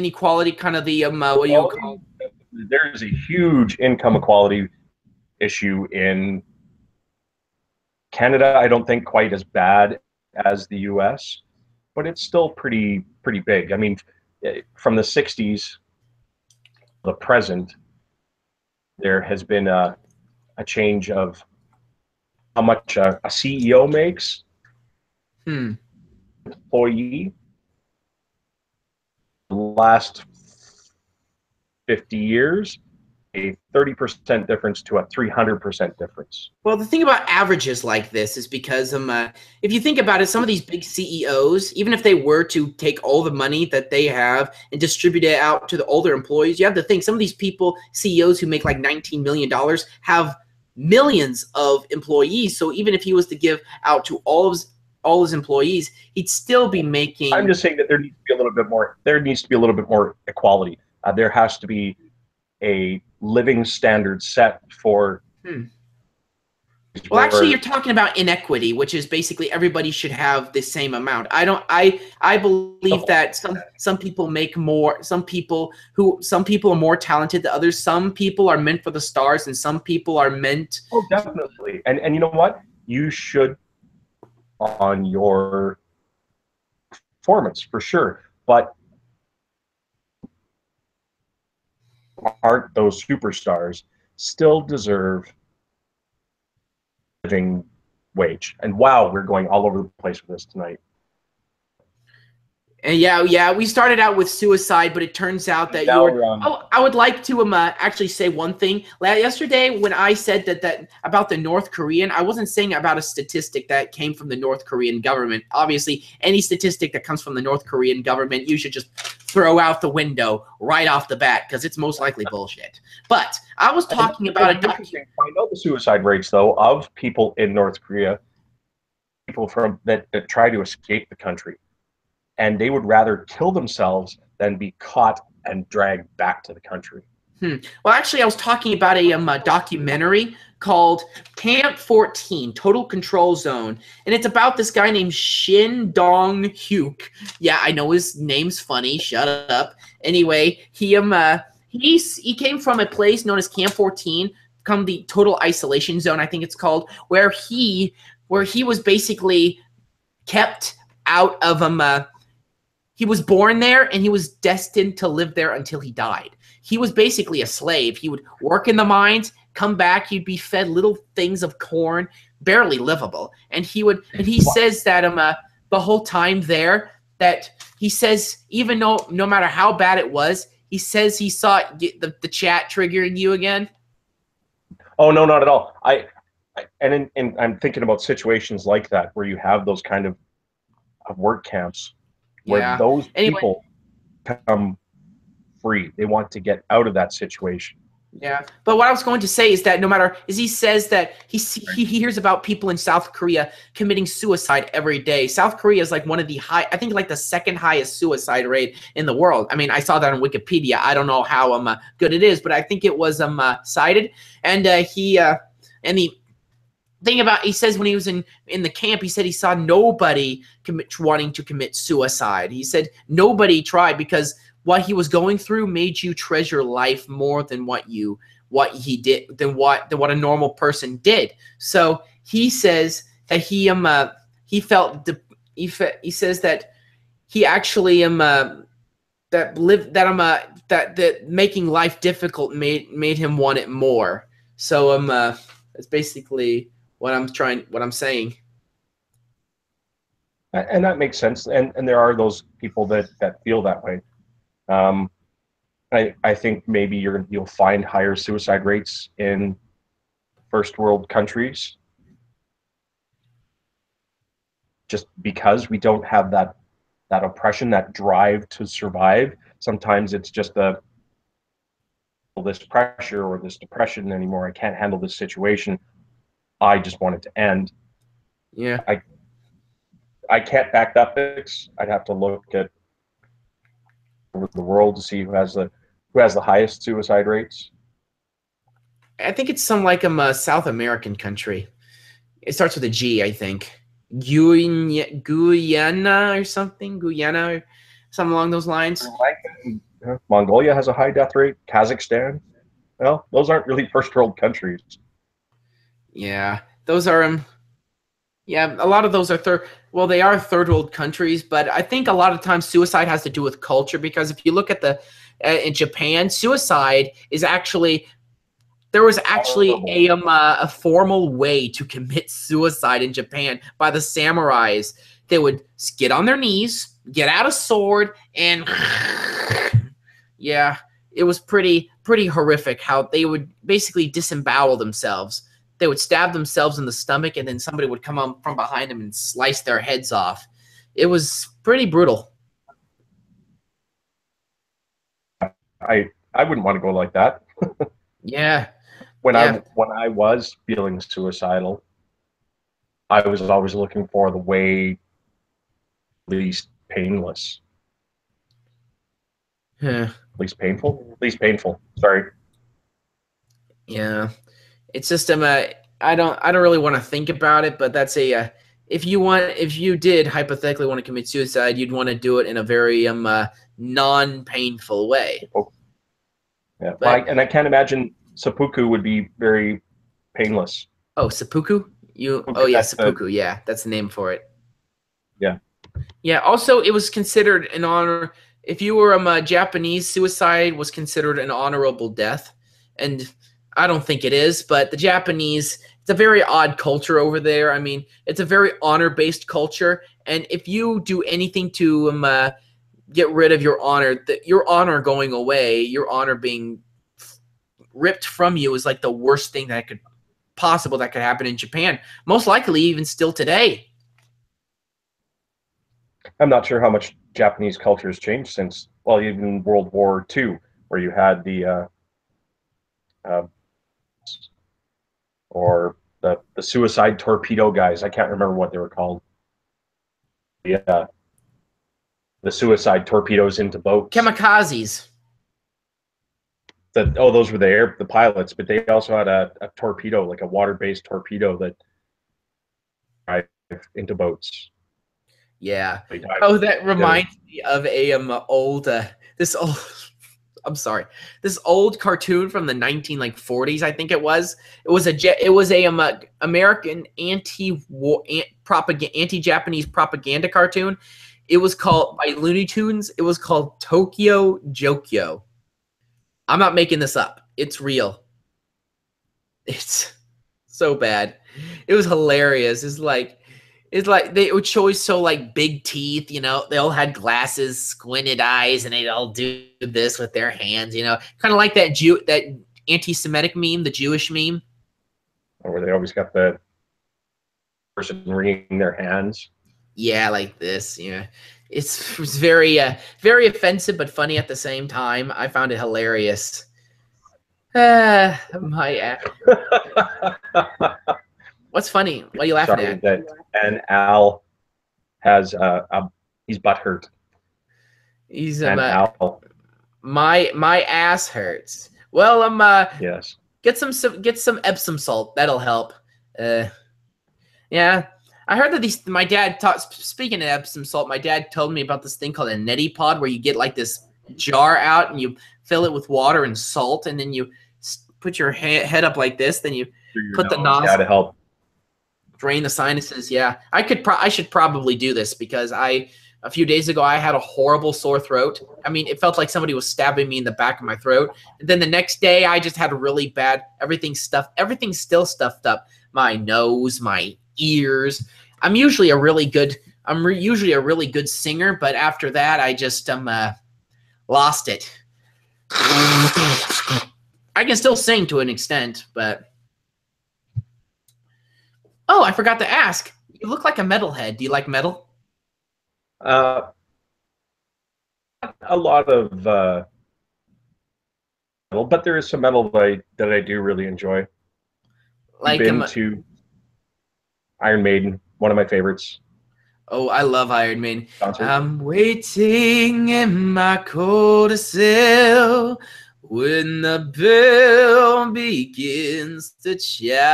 the what you call? There's a huge income equality issue in Canada. I don't think quite as bad as the U.S., but it's still pretty big. I mean, from the 60s to the present, there has been a change of how much a CEO makes. Employee. The last 50 years, a 30% difference to a 300% difference. Well, the thing about averages like this is because if you think about it, some of these big CEOs, even if they were to take all the money that they have and distribute it out to all their employees, you have to think some of these people, CEOs who make like $19 million, have millions of employees. So even if he was to give out to all his employees, he'd still be making. I'm just saying that there needs to be a little bit more. There needs to be a little bit more equality. There has to be a living standard set for. Well, actually, you're talking about inequity, which is basically everybody should have the same amount. I believe that some people make more. Some people are more talented than others. Some people are meant for the stars, and some people are meant. Oh, definitely. And you know what? You should on your performance for sure, but aren't those superstars still deserve living wage? And wow, we're going all over the place with this tonight. And yeah, we started out with suicide, but it turns out that I would like to actually say one thing. Yesterday, when I said that about the North Korean, I wasn't saying about a statistic that came from the North Korean government. Obviously, any statistic that comes from the North Korean government, you should just throw out the window right off the bat because it's most likely bullshit. But I was talking about find out the suicide rates though of people in North Korea, people that try to escape the country. And they would rather kill themselves than be caught and dragged back to the country. Well, actually, I was talking about a documentary called Camp 14, Total Control Zone. And it's about this guy named Shin Dong-hyuk. Yeah, I know his name's funny. Shut up. Anyway, he came from a place known as Camp 14, come the Total Isolation Zone, I think it's called, where he was basically kept out of he was born there and he was destined to live there until he died. He was basically a slave. He would work in the mines, come back, he'd be fed little things of corn, barely livable. And he says that the whole time there, that he says even though no matter how bad it was, he says he saw the chat triggering you again. Oh no, not at all. And I'm thinking about situations like that where you have those kind of work camps where those people come free. They want to get out of that situation. Yeah, but what I was going to say is that no matter, he says that he hears about people in South Korea committing suicide every day. South Korea is like one of the I think like the second highest suicide rate in the world. I mean, I saw that on Wikipedia. I don't know how good it is, but I think it was cited. And the thing about, he says when he was in the camp, he said he saw nobody wanting to commit suicide. He said nobody tried because what he was going through made you treasure life more than what he did, than what a normal person did. So he says that he felt he says that he actually that making life difficult made him want it more. So that's basically what I'm saying. And that makes sense. And there are those people that feel that way. I think maybe you'll find higher suicide rates in first world countries just because we don't have that oppression, that drive to survive. Sometimes it's just this pressure or this depression anymore. I can't handle this situation. I just want it to end. Yeah. I can't back that fix. I'd have to look at the world to see who has the highest suicide rates. I think it's some like a South American country. It starts with a G, I think. Guyana or something. Guyana or something along those lines. Mongolia has a high death rate. Kazakhstan. Well, those aren't really first world countries. Yeah, those are yeah, a lot of those are they are third world countries, but I think a lot of times suicide has to do with culture, because if you look at in Japan, suicide is actually, there was actually a formal way to commit suicide in Japan by the samurais. They would get on their knees, get out a sword, and yeah, it was pretty horrific how they would basically disembowel themselves. They would stab themselves in the stomach, and then somebody would come on from behind them and slice their heads off. It was pretty brutal. I wouldn't want to go like that. Yeah. When I was feeling suicidal, I was always looking for the way least painless. Least painful. Sorry. Yeah. It's just I don't really want to think about it, but that's if you did hypothetically want to commit suicide, you'd want to do it in a very non-painful way. Yeah. But, and I can't imagine seppuku would be very painless. Oh, seppuku? Seppuku. Yeah, that's the name for it. Yeah. Yeah. Also, it was considered an honor. If you were Japanese, suicide was considered an honorable death, and I don't think it is. But the Japanese, it's a very odd culture over there. I mean, it's a very honor-based culture, and if you do anything to get rid of your honor going away, your honor being ripped from you, is like the worst thing that could happen in Japan. Most likely, even still today. I'm not sure how much Japanese culture has changed since, well, even World War II, where you had the suicide torpedo guys. I can't remember what they were called. Yeah, the suicide torpedoes into boats. Kamikazes. Those were the pilots, but they also had a torpedo, like a water-based torpedo that dive into boats. Yeah. Oh, that reminds me of this old cartoon from the 1940s, I think it was. It was a American anti-Japanese propaganda cartoon. It was called, by Looney Tunes, it was called Tokyo Jokyo. I'm not making this up. It's real. It's so bad. It was hilarious. It's like, It's like they would always show like big teeth, you know. They all had glasses, squinted eyes, and they'd all do this with their hands, you know. Kind of like that anti-Semitic meme, the Jewish meme. Or where they always got the person wringing their hands. Yeah, like this. Yeah, it's very very offensive but funny at the same time. I found it hilarious. My what's funny? What are you laughing Sorry at? that and Al has he's butthurt. He's and Al. my ass hurts. Well, Yes. get some Epsom salt. That'll help. Yeah. I heard that my dad taught. Speaking of Epsom salt, my dad told me about this thing called a neti pod, where you get like this jar out and you fill it with water and salt, and then you put your head up like this. Then you put the nozzle to help drain the sinuses. Yeah, I should probably do this because a few days ago I had a horrible sore throat. I mean, it felt like somebody was stabbing me in the back of my throat. And then the next day I just had a really bad everything's still stuffed up. My nose, my ears. I'm usually a really good singer, but after that I just lost it. I can still sing to an extent, but oh, I forgot to ask. You look like a metalhead. Do you like metal? A lot of metal, but there is some metal that I do really enjoy. Like I've been to Iron Maiden, one of my favorites. Oh, I love Iron Maiden. Concert. I'm waiting in my cold cell when the bell begins to chime,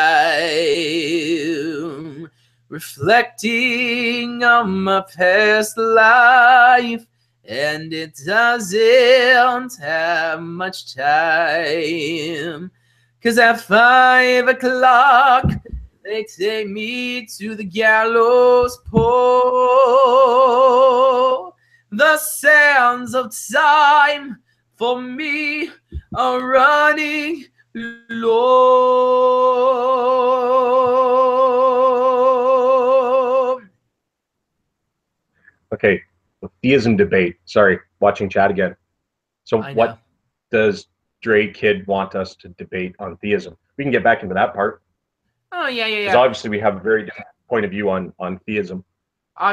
reflecting on my past life, and it doesn't have much time, 'cause at 5 o'clock they take me to the gallows pole. The sands of time for me are running low. Okay, the theism debate. Sorry, watching chat again. So what does Dre Kid want us to debate on theism? We can get back into that part. Oh, yeah. Because obviously we have a very different point of view on theism.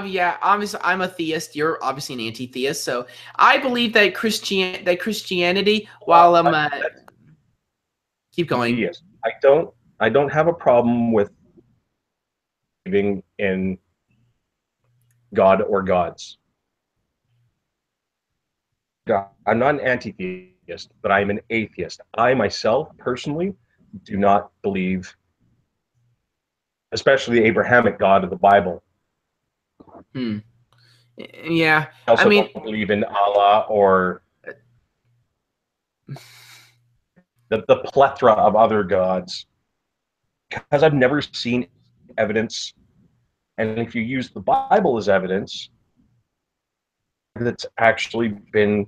Yeah, obviously I'm a theist. You're obviously an anti-theist. So I believe that Christianity, while keep going. Theist. I don't have a problem with believing in God or gods. I'm not an anti-theist, but I'm an atheist. I myself personally do not believe, especially the Abrahamic God of the Bible. Yeah, I also don't believe in Allah or the plethora of other gods, because I've never seen evidence. And if you use the Bible as evidence, that's actually been.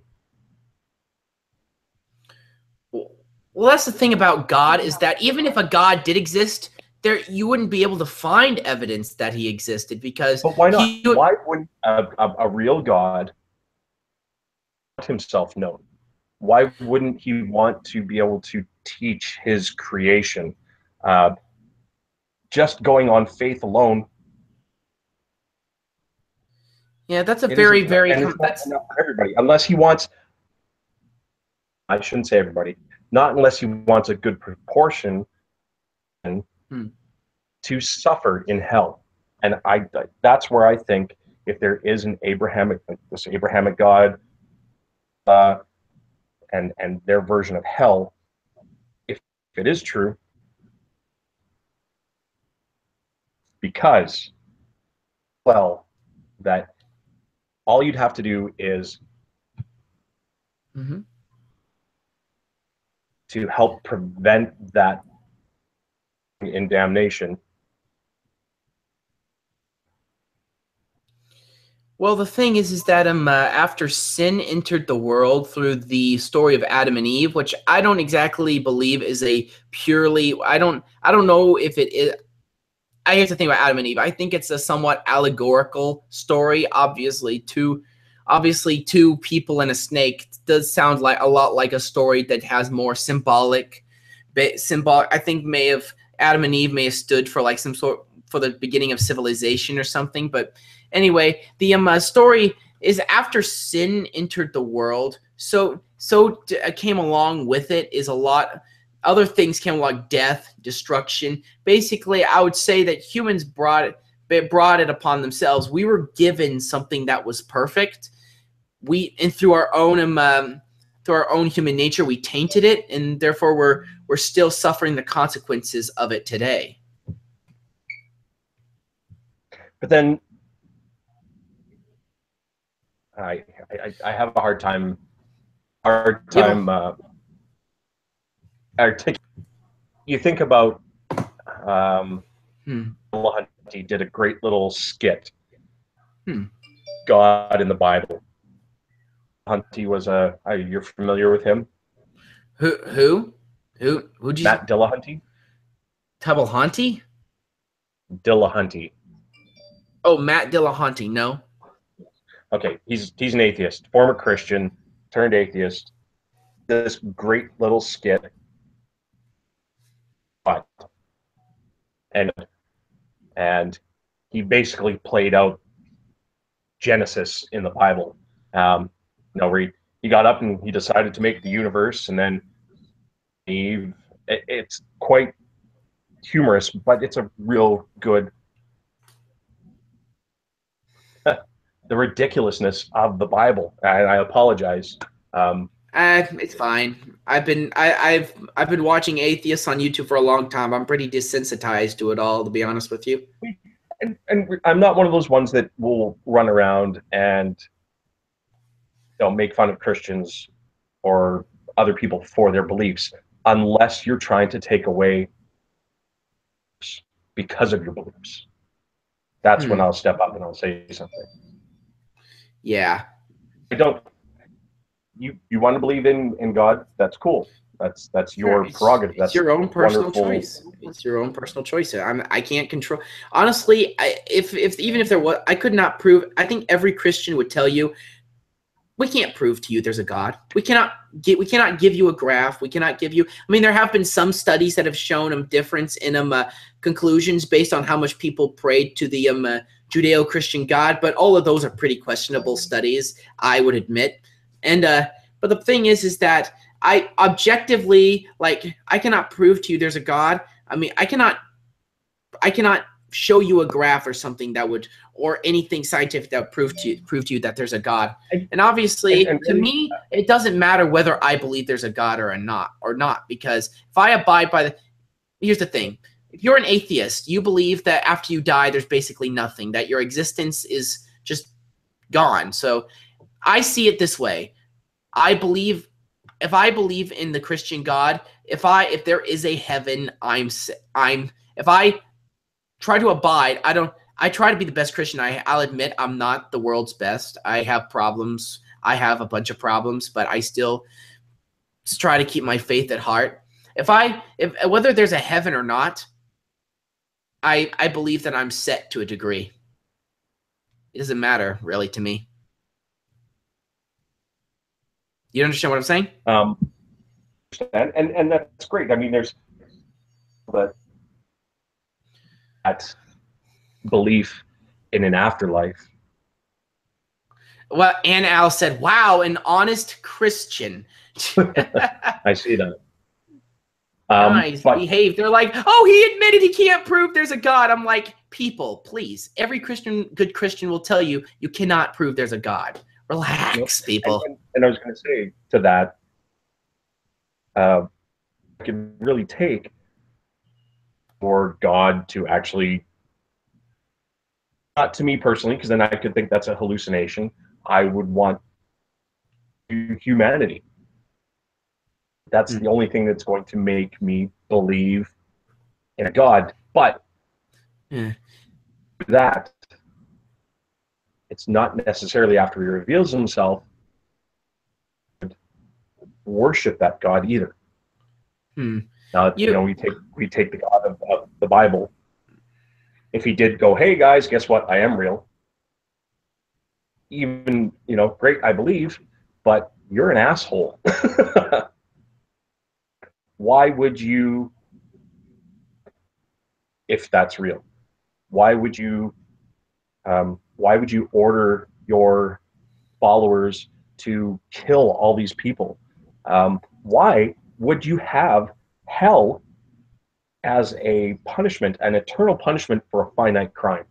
Well, that's the thing about God, is that even if a God did exist, you wouldn't be able to find evidence that he existed, because. But why not? Why wouldn't a real God want himself known? Why wouldn't he want to be able to teach his creation? Just going on faith alone. Yeah, that's a very that's not for everybody, unless he wants. I shouldn't say everybody. Not unless he wants a good proportion to suffer in hell. And that's where I think if there is this Abrahamic God and their version of hell, if it is true, because, well, that all you'd have to do is to help prevent that in damnation. Well, the thing is that after sin entered the world through the story of Adam and Eve, which I don't exactly believe is a purely, I don't know if it is. here's the thing about Adam and Eve. I think it's a somewhat allegorical story. Obviously, two people and a snake does sound like a lot like a story that has more symbolic. I think Adam and Eve may have stood for like some sort for the beginning of civilization or something. But anyway, the story is after sin entered the world. So came along with it is a lot. Other things came along, death, destruction. Basically, I would say that humans brought it upon themselves. We were given something that was perfect. And through our own human nature, we tainted it, and therefore we're still suffering the consequences of it today. But then I have a hard time you think about he did a great little skit. God in the Bible. Hunty was you're familiar with him? Who'd you Matt Dillahunty? Tubblehunty? Dillahunty. Oh, Matt Dillahunty, no. Okay, he's an atheist, former Christian, turned atheist. This great little skit. And he basically played out Genesis in the Bible. Where he got up and he decided to make the universe, and then Eve. It's quite humorous, but it's a real good. The ridiculousness of the Bible. I apologize. It's fine. I've been watching atheists on YouTube for a long time. I'm pretty desensitized to it all, to be honest with you. And I'm not one of those ones that will run around and make fun of Christians or other people for their beliefs, unless you're trying to take away because of your beliefs. That's when I'll step up and I'll say something. Yeah. I don't. You want to believe in God? That's cool. That's your prerogative. That's your own personal choice. It's your own personal choice. I can't control. Honestly, even if there was, I could not prove. I think every Christian would tell you, we can't prove to you there's a God. We cannot give you a graph. We cannot give you. I mean, there have been some studies that have shown a difference in conclusions based on how much people prayed to the Judeo-Christian God, but all of those are pretty questionable studies, I would admit. And but the thing is that I objectively, like, I cannot prove to you there's a God. I mean, I cannot show you a graph or something that would, or anything scientific that would prove to you that there's a God. And obviously, to me, it doesn't matter whether I believe there's a God or not, because if I abide by here's the thing. If you're an atheist, you believe that after you die, there's basically nothing, that your existence is just gone. So I see it this way. If I believe in the Christian God, if there is a heaven, if I try to abide, I try to be the best Christian. I'll admit I'm not the world's best. I have problems. I have a bunch of problems, but I still try to keep my faith at heart. If whether there's a heaven or not, I believe that I'm set to a degree. It doesn't matter really to me. You understand what I'm saying? And that's great. I mean, there's that belief in an afterlife. Well, Ann Al said, "Wow, an honest Christian." I see that. Guys, behave. They're like, "Oh, he admitted he can't prove there's a God." I'm like, people, please. Every good Christian will tell you you cannot prove there's a God. Relax, people. And I was going to say to that, it could really take for God to actually, not to me personally, because then I could think that's a hallucination. I would want humanity. That's the only thing that's going to make me believe in a God. But that, it's not necessarily after he reveals himself worship that God either. Now, we take the God of the Bible, if he did go, hey guys, guess what? I am real. Even, great, I believe, but you're an asshole. Why would you, if that's real, why would you order your followers to kill all these people? Why would you have hell as a punishment, an eternal punishment for a finite crime?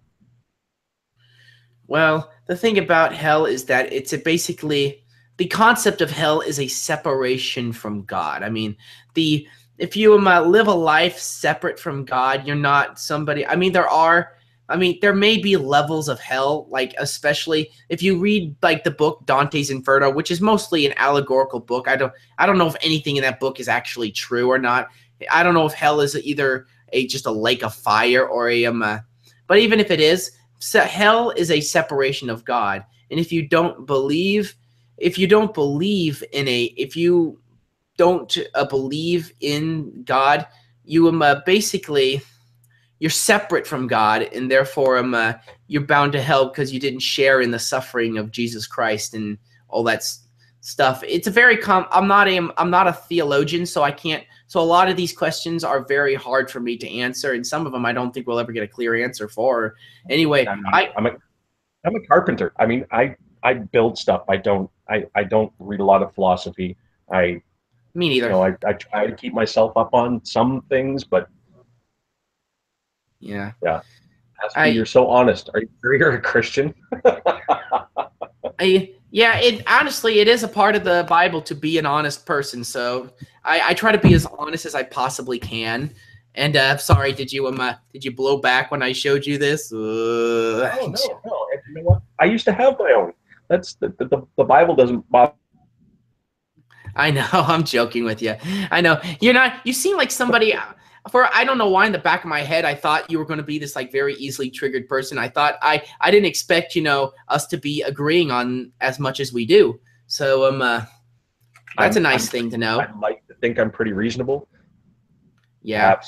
Well, the thing about hell is that it's basically the concept of hell is a separation from God. I mean, if you live a life separate from God, you're not somebody. I mean, there may be levels of hell, like especially if you read like the book Dante's Inferno, which is mostly an allegorical book. I don't know if anything in that book is actually true or not. I don't know if hell is either just a lake of fire or but even if it is, so hell is a separation of God. And if you don't believe in God, you basically you're separate from God, and therefore you're bound to hell because you didn't share in the suffering of Jesus Christ and all that stuff. It's a very I'm not a theologian, so I can't. So a lot of these questions are very hard for me to answer, and some of them I don't think we'll ever get a clear answer for. Anyway, I'm a carpenter. I mean, I build stuff. I don't read a lot of philosophy. Me neither. I try to keep myself up on some things, but yeah. Aspie, you're so honest. Are you sure you're a Christian? Honestly, it is a part of the Bible to be an honest person. So I try to be as honest as I possibly can. And sorry, did you blow back when I showed you this? No. And you know what? I used to have my own. That's the Bible doesn't bother. I know. I'm joking with you. I know you're not. You seem like somebody. I don't know why in the back of my head I thought you were going to be this like very easily triggered person. I thought I didn't expect us to be agreeing on as much as we do. So that's a nice thing to know. I like to think I'm pretty reasonable. Yeah. I have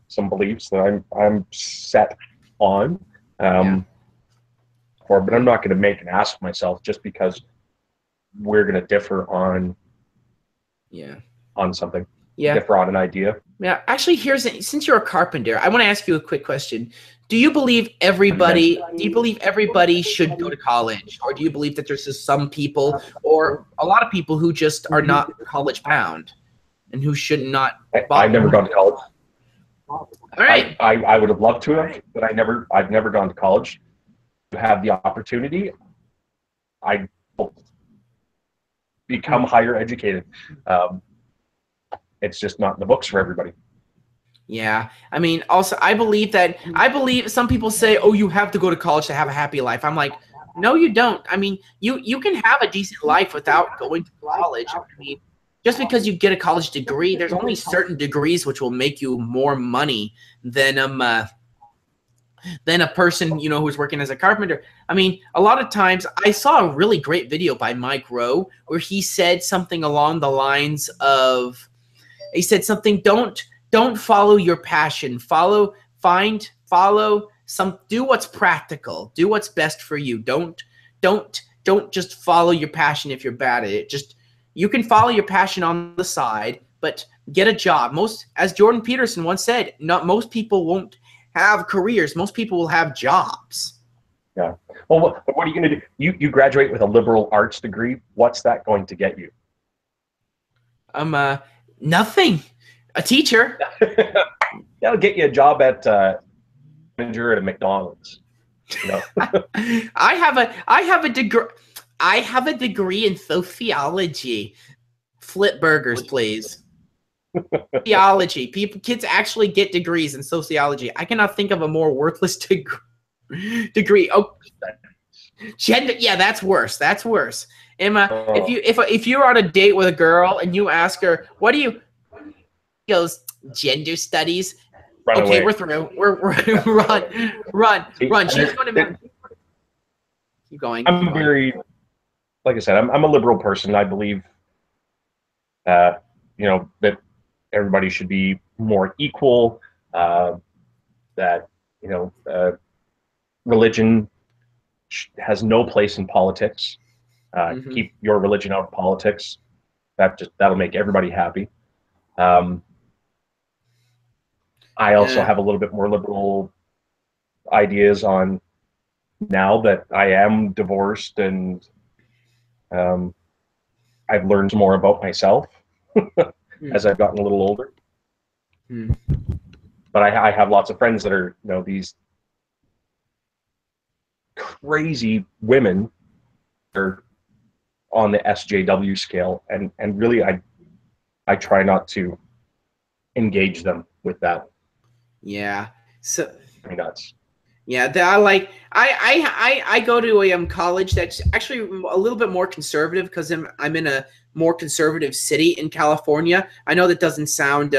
some beliefs that I'm set on. But I'm not going to make an ass of myself just because we're going to differ on something. Differ on an idea. Yeah, actually, since you're a carpenter, I want to ask you a quick question. Do you believe everybody should go to college, or do you believe that there's just some people or a lot of people who just are not college bound and who should not bother? I've never gone to college. All right. I would have loved to have, but I've never gone to college. To have the opportunity, I become higher educated. It's just not in the books for everybody. Yeah. I mean, also, I believe some people say, oh, you have to go to college to have a happy life. I'm like, no, you don't. I mean, you can have a decent life without going to college. I mean, just because you get a college degree, there's only certain degrees which will make you more money than a person, who's working as a carpenter. I mean, a lot of times I saw a really great video by Mike Rowe where he said something along the lines of, don't follow your passion. Do what's practical. Do what's best for you. Don't just follow your passion if you're bad at it. You can follow your passion on the side, but get a job. As Jordan Peterson once said, most people won't have careers. Most people will have jobs. Yeah. Well, what are you going to do? You graduate with a liberal arts degree. What's that going to get you? Nothing. A teacher. That'll get you a job at manager at a McDonald's. I have a degree. I have a degree in sociology. Flip burgers, please. Theology. Kids actually get degrees in sociology. I cannot think of a more worthless degree. Oh, gender. Yeah, that's worse. That's worse. Emma, if you're on a date with a girl and you ask her, "What do you?" She goes, "Gender studies." Run okay, away. we're through. We're run. She's going to keep going. Like I said, I'm a liberal person. I believe, that everybody should be more equal. That religion has no place in politics. Keep your religion out of politics. That'll make everybody happy. I also have a little bit more liberal ideas on, now that I am divorced and I've learned more about myself as I've gotten a little older. But I have lots of friends that are, these crazy women are on the SJW scale, and really I try not to engage them with that. Yeah. So nuts. Yeah, I go to a college that's actually a little bit more conservative, because I'm in a more conservative city in California. I know that doesn't sound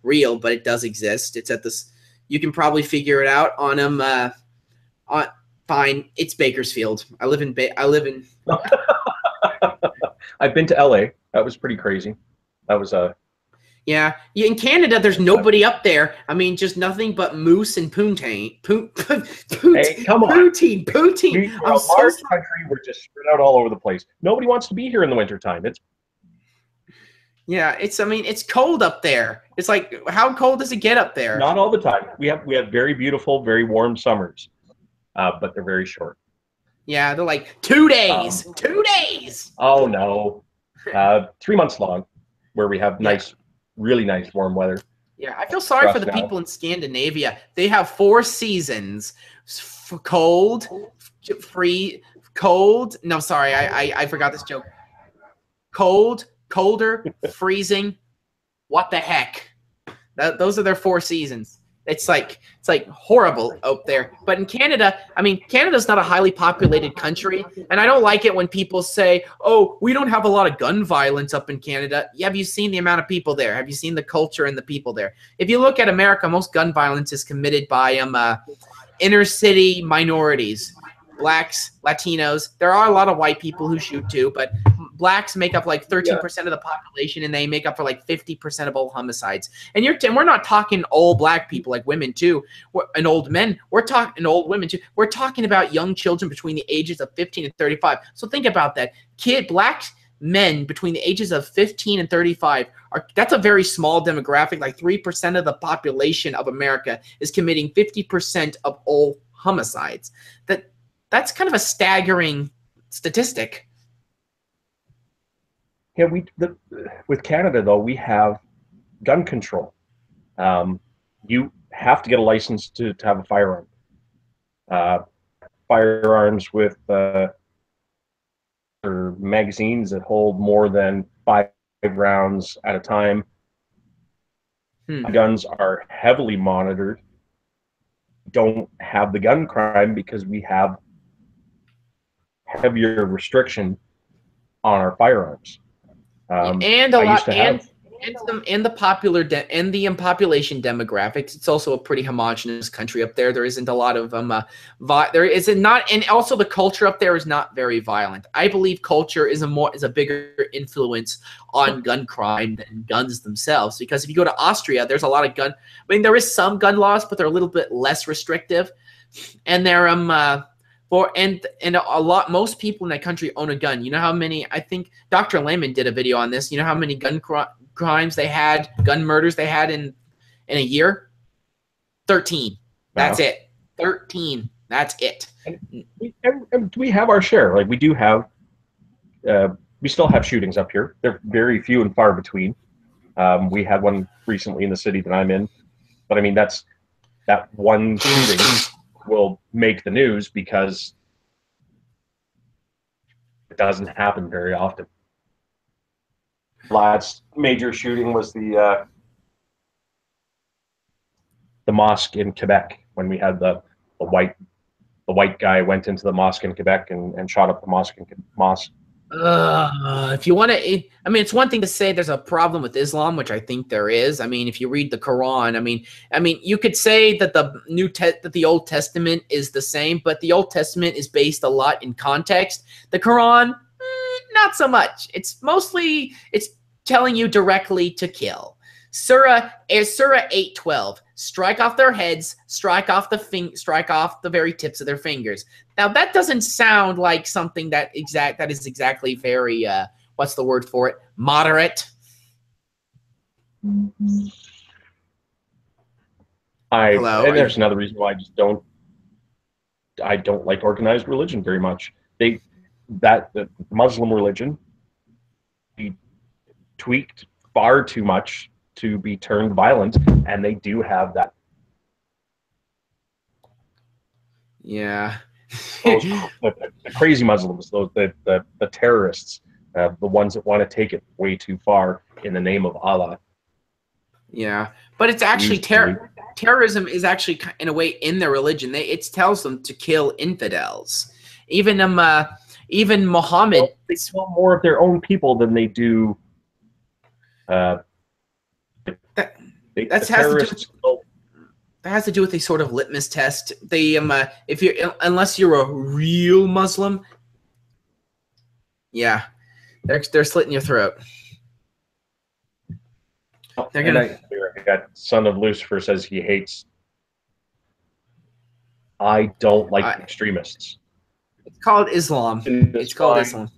real, but it does exist. It's at this. You can probably figure it out on on fine. It's Bakersfield. I live in. I've been to LA. That was pretty crazy. That was a. Yeah, in Canada, there's nobody up there. I mean, just nothing but moose and poutine. Hey, come on. Poutine. We're a large country. We're just spread out all over the place. Nobody wants to be here in the wintertime. Yeah, I mean, it's cold up there. It's like, how cold does it get up there? Not all the time. We have very beautiful, very warm summers, but they're very short. Yeah, they're like 2 days. 2 days. Oh no, 3 months long, where we have really nice warm weather. Yeah, I feel sorry for the people in Scandinavia. They have 4 seasons: cold, free, cold. No, sorry, I forgot this joke. Cold, colder, freezing. What the heck? Those are their 4 seasons. It's like horrible out there. But in Canada, I mean, Canada's not a highly populated country, and I don't like it when people say, "Oh, we don't have a lot of gun violence up in Canada." Yeah, have you seen the amount of people there? Have you seen the culture and the people there? If you look at America, most gun violence is committed by inner city minorities, blacks, Latinos. There are a lot of white people who shoot too, but blacks make up like 13% of the population, and they make up for like 50% of all homicides. And we're not talking old black people, like women too, and old men. We're talking old women too. We're talking about young children between the ages of 15 and 35. So think about that. Black men between the ages of 15 and 35 that's a very small demographic. Like 3% of the population of America is committing 50% of all homicides. That's kind of a staggering statistic. Yeah, with Canada though, we have gun control. You have to get a license to have a firearm. Firearms with or magazines that hold more than 5 rounds at a time. Guns are heavily monitored. Don't have the gun crime because we have heavier restriction on our firearms. And a lot, and the population demographics. It's also a pretty homogenous country up there. There isn't a lot of and also the culture up there is not very violent. I believe culture is a bigger influence on gun crime than guns themselves. Because if you go to Austria, there's a lot of gun. I mean, there is some gun laws, but they're a little bit less restrictive, and they're most people in that country own a gun. You know how many? I think Dr. Lehman did a video on this. You know how many gun crimes they had, gun murders they had in a year? 13. That's it. 13. That's it. And we have our share. Like we do have, we still have shootings up here. They're very few and far between. We had one recently in the city that I'm in, but I mean that one shooting will make the news because it doesn't happen very often. Last major shooting was the mosque in Quebec, when we had the white guy went into the mosque in Quebec and shot up the mosque. If you want to, I mean, it's one thing to say there's a problem with Islam, which I think there is. I mean, if you read the Quran, I mean, you could say that the Old Testament is the same, but the Old Testament is based a lot in context. The Quran, not so much. It's telling you directly to kill. Surah 8:12 strike off their heads, strike off the very tips of their fingers. Now that doesn't sound like something that is exactly very what's the word for it? Moderate. Hello? And there's another reason why I don't like organized religion very much. The Muslim religion be tweaked far too much to be turned violent, and they do have that. Yeah. the crazy Muslims, the terrorists, the ones that want to take it way too far in the name of Allah. Yeah, but it's actually terrorism is actually in a way in their religion. It tells them to kill infidels. Even Muhammad. Well, they kill more of their own people than they do. That has to do with a sort of litmus test. They unless you're a real Muslim, yeah, they're slitting your throat. They're gonna. I got son of Lucifer says he hates. I don't like extremists. It's called Islam. It's called Islam.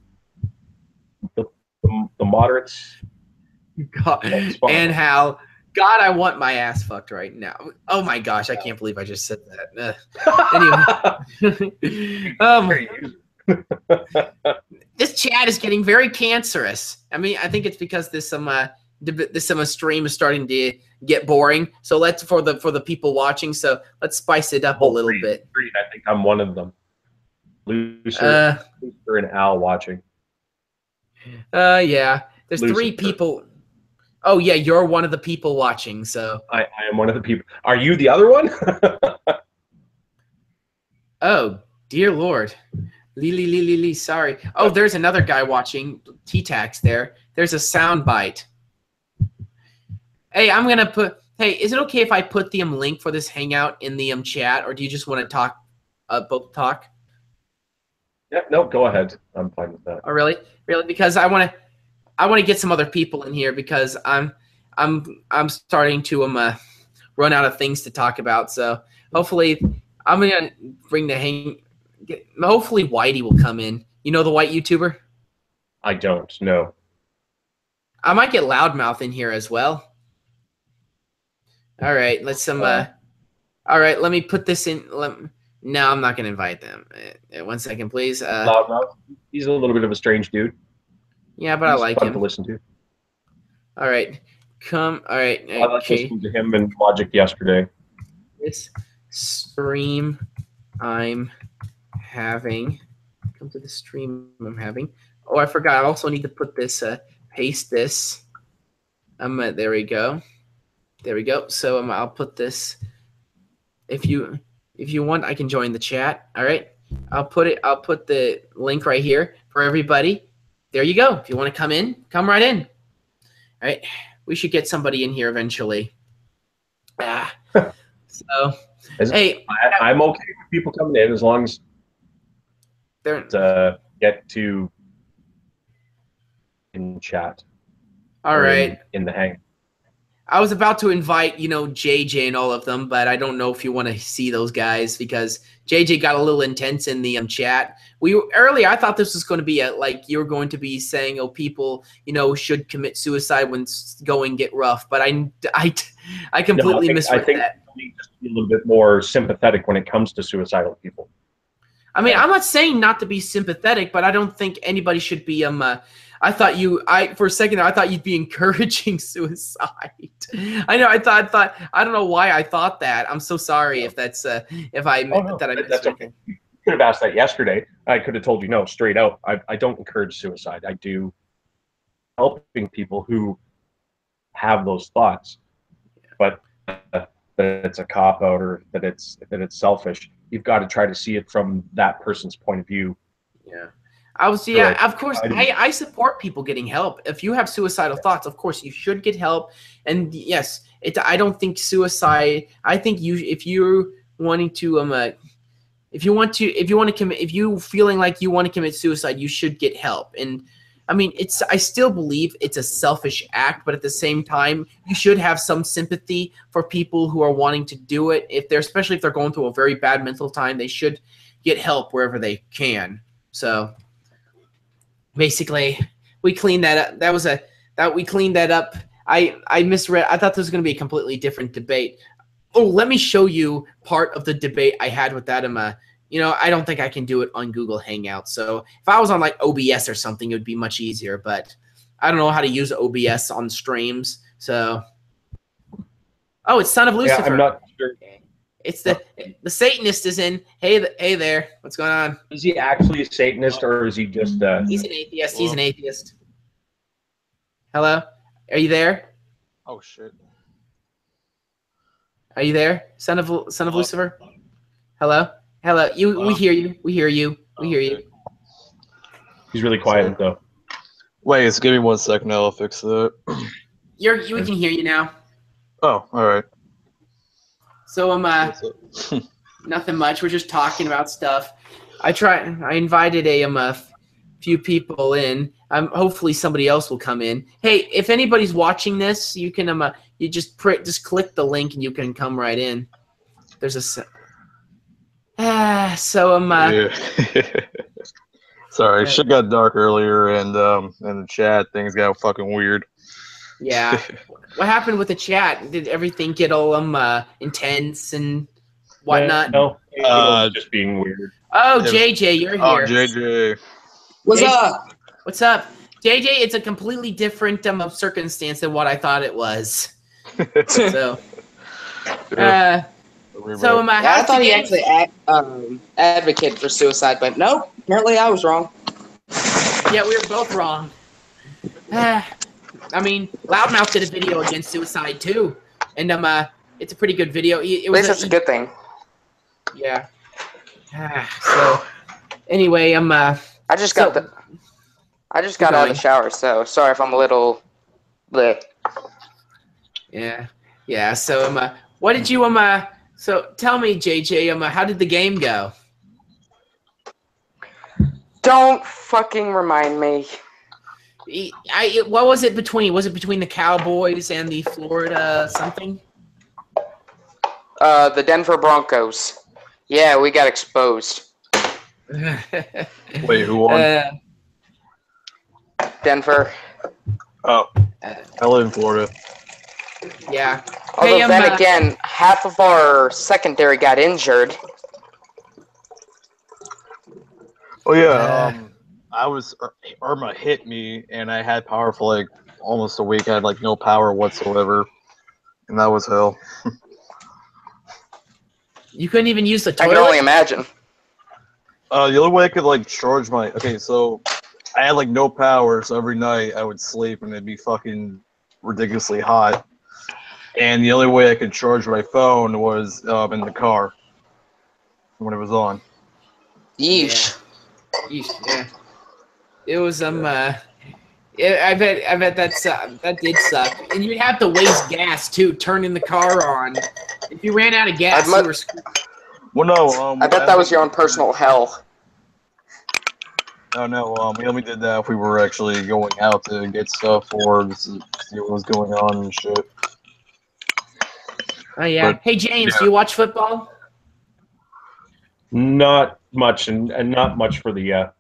The moderates. God, and how God, I want my ass fucked right now. Oh my gosh, I can't believe I just said that. Anyway, this chat is getting very cancerous. I mean, I think it's because this stream is starting to get boring. So let's for the people watching. So let's spice it up a little bit. I think I'm one of them. Lucifer and Al watching. Yeah. There's Lucifer. 3 people. Oh yeah, you're one of the people watching. So I am one of the people. Are you the other one? Oh dear Lord, Lee. Sorry. Oh, there's another guy watching. T-Tax there. There's a sound bite. Hey, I'm gonna put. Hey, is it okay if I put the link for this hangout in the chat, or do you just want to talk? Both talk. Yeah. No. Go ahead. I'm fine with that. Oh really? Really? Because I want to get some other people in here because I'm starting to run out of things to talk about. So hopefully I'm gonna bring the hopefully Whitey will come in. You know the white YouTuber? I don't know. I might get Loudmouth in here as well. All right, let's all right, let me put this in. No, I'm not gonna invite them. 1 second, please. Loudmouth. He's a little bit of a strange dude. Yeah, but I like him. To listen to. All right, come. All right. I listened to him and Logic yesterday. This stream I'm having. Come to the stream I'm having. Oh, I forgot. I also need to put this. Paste this. There we go. There we go. So I'll put this. If you want, I can join the chat. All right. I'll put the link right here for everybody. There you go. If you want to come in, come right in. All right. We should get somebody in here eventually. So, hey, I'm okay with people coming in as long as they're get to in chat. All right. In the hang. I was about to invite, JJ and all of them, but I don't know if you want to see those guys because JJ got a little intense in the chat. Earlier, I thought this was going to be like you were going to be saying, oh, people, should commit suicide when going get rough. But I completely misread that. I think just be a little bit more sympathetic when it comes to suicidal people. I mean, I'm not saying not to be sympathetic, but I don't think anybody should be for a second I thought you'd be encouraging suicide. I know. I don't know why I thought that. I'm so sorry if that's if I meant that. That's okay. You could have asked that yesterday. I could have told you no, straight out. I don't encourage suicide. I do helping people who have those thoughts, but that it's a cop out or that it's selfish. You've got to try to see it from that person's point of view. Yeah. Of course, I support people getting help. If you have suicidal thoughts, of course, you should get help. And yes, I don't think suicide. I think if you feeling like you want to commit suicide, you should get help. And I mean, I still believe it's a selfish act, but at the same time, you should have some sympathy for people who are wanting to do it. Especially if they're going through a very bad mental time, they should get help wherever they can. So basically, we cleaned that up. We cleaned that up. I misread. I thought this was going to be a completely different debate. Oh, let me show you part of the debate I had with that. I don't think I can do it on Google Hangouts. So if I was on like OBS or something, it would be much easier. But I don't know how to use OBS on streams. So, oh, it's Son of Lucifer. Yeah, I'm not sure. It's the Satanist is in. Hey there. What's going on? Is he actually a Satanist or is he just? He's an atheist. He's an atheist. Hello, are you there? Oh shit. Are you there, son of Lucifer? Hello. We hear you. We hear you. We hear you. He's really quiet though. Wait, give me 1 second. I'll fix that. We can hear you now. Oh, all right. So nothing much. We're just talking about stuff. I invited a few people in. Hopefully somebody else will come in. Hey, if anybody's watching this, you can you just click the link and you can come right in. There's a yeah. Sorry, shit got dark earlier, and in the chat things got fucking weird. Yeah. What happened with the chat? Did everything get all intense and whatnot? No, just being weird. Oh, JJ, you're here. Oh, JJ. What's up? What's up? JJ, it's a completely different circumstance than what I thought it was. So, I thought he actually advocated for suicide, but no, apparently I was wrong. Yeah, we were both wrong. I mean, Loudmouth did a video against suicide too, and it's a pretty good video. At least that's a good thing. Yeah. So, anyway, I just got out of the shower, so sorry if I'm a little lit. Yeah. Yeah. So, what did you So tell me, JJ, how did the game go? Don't fucking remind me. What was it between? Was it between the Cowboys and the Florida something? The Denver Broncos. Yeah, we got exposed. Wait, who won? Denver. Oh, I live in Florida. Yeah. Although then again, half of our secondary got injured. Oh yeah, Irma hit me, and I had power for like almost a week. I had like no power whatsoever, and that was hell. You couldn't even use the toilet? I can only imagine. The only way I could like charge my so I had like no power, so every night I would sleep and it'd be fucking ridiculously hot. And the only way I could charge my phone was in the car when it was on. Yeesh. Yeah. Yeesh, yeah. It was I bet that did suck. And you'd have to waste gas too, turning the car on. If you ran out of gas, you were screwed. Well, no. I bet that was your own personal hell. Oh no, we only did that if we were actually going out to get stuff or to see what was going on and shit. Oh yeah. But, hey James, do you watch football? Not much, and not much for the.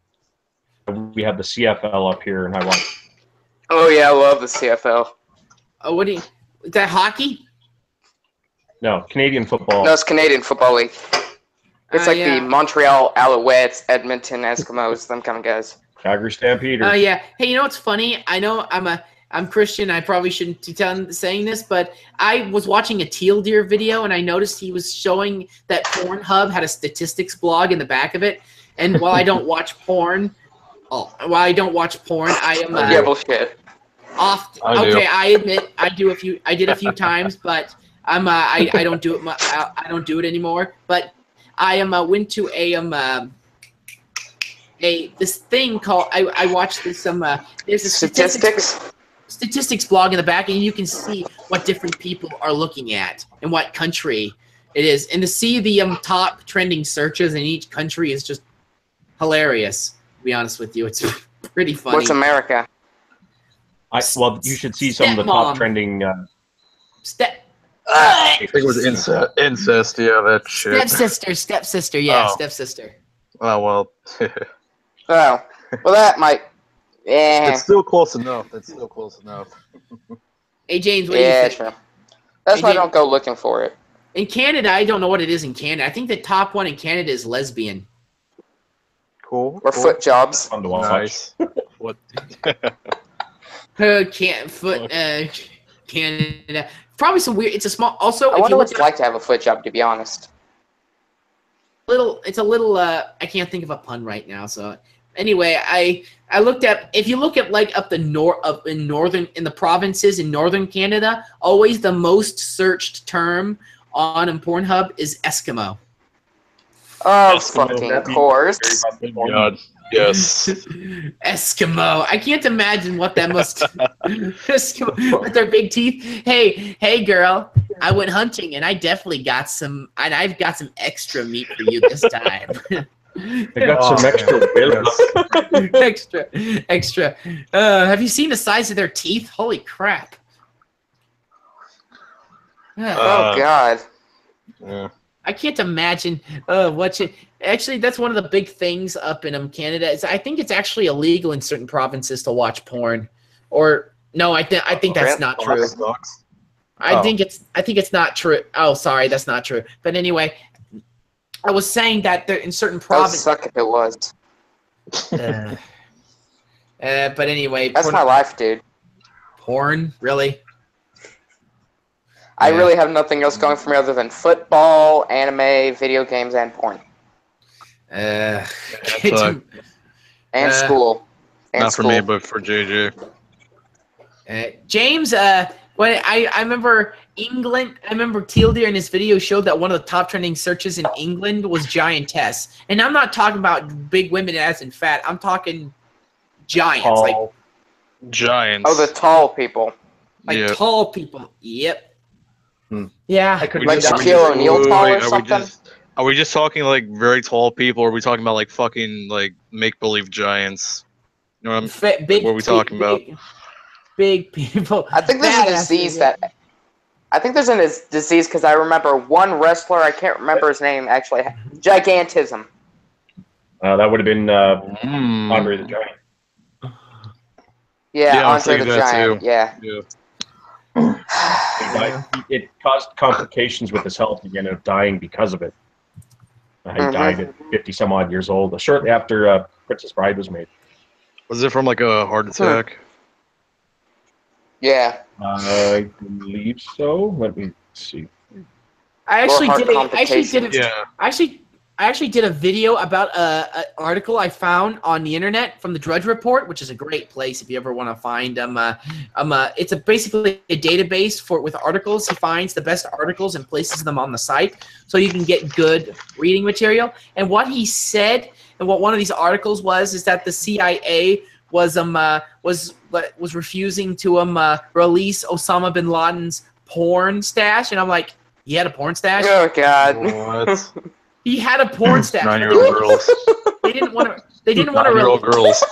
We have the CFL up here, and I watch. Oh yeah, I love the CFL. Oh, is that hockey? No, Canadian football. No, it's Canadian Football League. It's like the Montreal Alouettes, Edmonton Eskimos, them kind of guys. Calgary Stampeders. Oh yeah. Hey, you know what's funny? I know I'm Christian. I probably shouldn't be saying this, but I was watching a teal deer video, and I noticed he was showing that Pornhub had a statistics blog in the back of it. And while I don't watch porn, I am. Yeah, bullshit. I admit I did a few times, but I don't do it. I don't do it anymore. But I went to this thing called I watched this there's a statistics blog in the back, and you can see what different people are looking at and what country it is, and to see the top trending searches in each country is just hilarious. To be honest with you, it's Pretty funny. What's America? Well, you should see some of the top trending. I think it was incest. Yeah, that shit. Stepsister. Yeah, stepsister. Oh well. Well, that might. Yeah. It's still close enough. Hey James, what do you think? Sure. That's why I don't go looking for it. In Canada, I don't know what it is in Canada. I think the top one in Canada is lesbian. Cool. Or foot jobs. Fun to watch. Nice. What? Canada. Probably some weird. It's a small. Also, I wonder what it's like to have a foot job. To be honest. It's a little. I can't think of a pun right now. So anyway, I looked at. If you look at like up in the provinces in northern Canada, always the most searched term on Pornhub is Eskimo. Oh, fucking course. God. Yes. Eskimo. I can't imagine what that must. Eskimo with their big teeth. Hey, girl. I went hunting and I definitely got some. And I've got some extra meat for you this time. I got some extra ribs. Extra. Have you seen the size of their teeth? Holy crap. Oh God. Yeah. I can't imagine actually that's one of the big things up in Canada is I think it's actually illegal in certain provinces to watch porn. Or no, I think that's not true. I think it's not true. Oh, sorry, that's not true. But anyway, I was saying that there in certain provinces. That would suck if it was. But anyway, that's my life, dude. Porn, really? I really have nothing else going for me other than football, anime, video games, and porn. And school. Not for me, but for JJ. James, when I remember England, I remember Teal Deer in his video showed that one of the top trending searches in England was giantess. And I'm not talking about big women as in fat. I'm talking giants. Tall. Like Giants. Oh, the tall people. Like tall people. Yep. Yeah. I could like Shaquille O'Neal tall or something? Are we just talking like very tall people, or are we talking about like fucking like make-believe giants? You know what what are we talking about? Big people. I think there's a disease disease because I remember one wrestler, I can't remember his name actually, gigantism. That would have been Andre the Giant. Yeah, Andre the Giant. Yeah. It caused complications with his health. He ended up dying because of it. He died at 50 some odd years old, shortly after Princess Bride was made. Was it from like a heart attack? Yeah. I believe so. Let me see. I actually did a video about an article I found on the internet from the Drudge Report, which is a great place if you ever want to find them. It's basically a database with articles. He finds the best articles and places them on the site, so you can get good reading material. And what he said, and what one of these articles was, is that the CIA was refusing to release Osama bin Laden's porn stash, and I'm like, he had a porn stash? Oh God! What? He had a porn stash. 9-year-old girls. They didn't want to. They didn't want to. 9-year-old girls.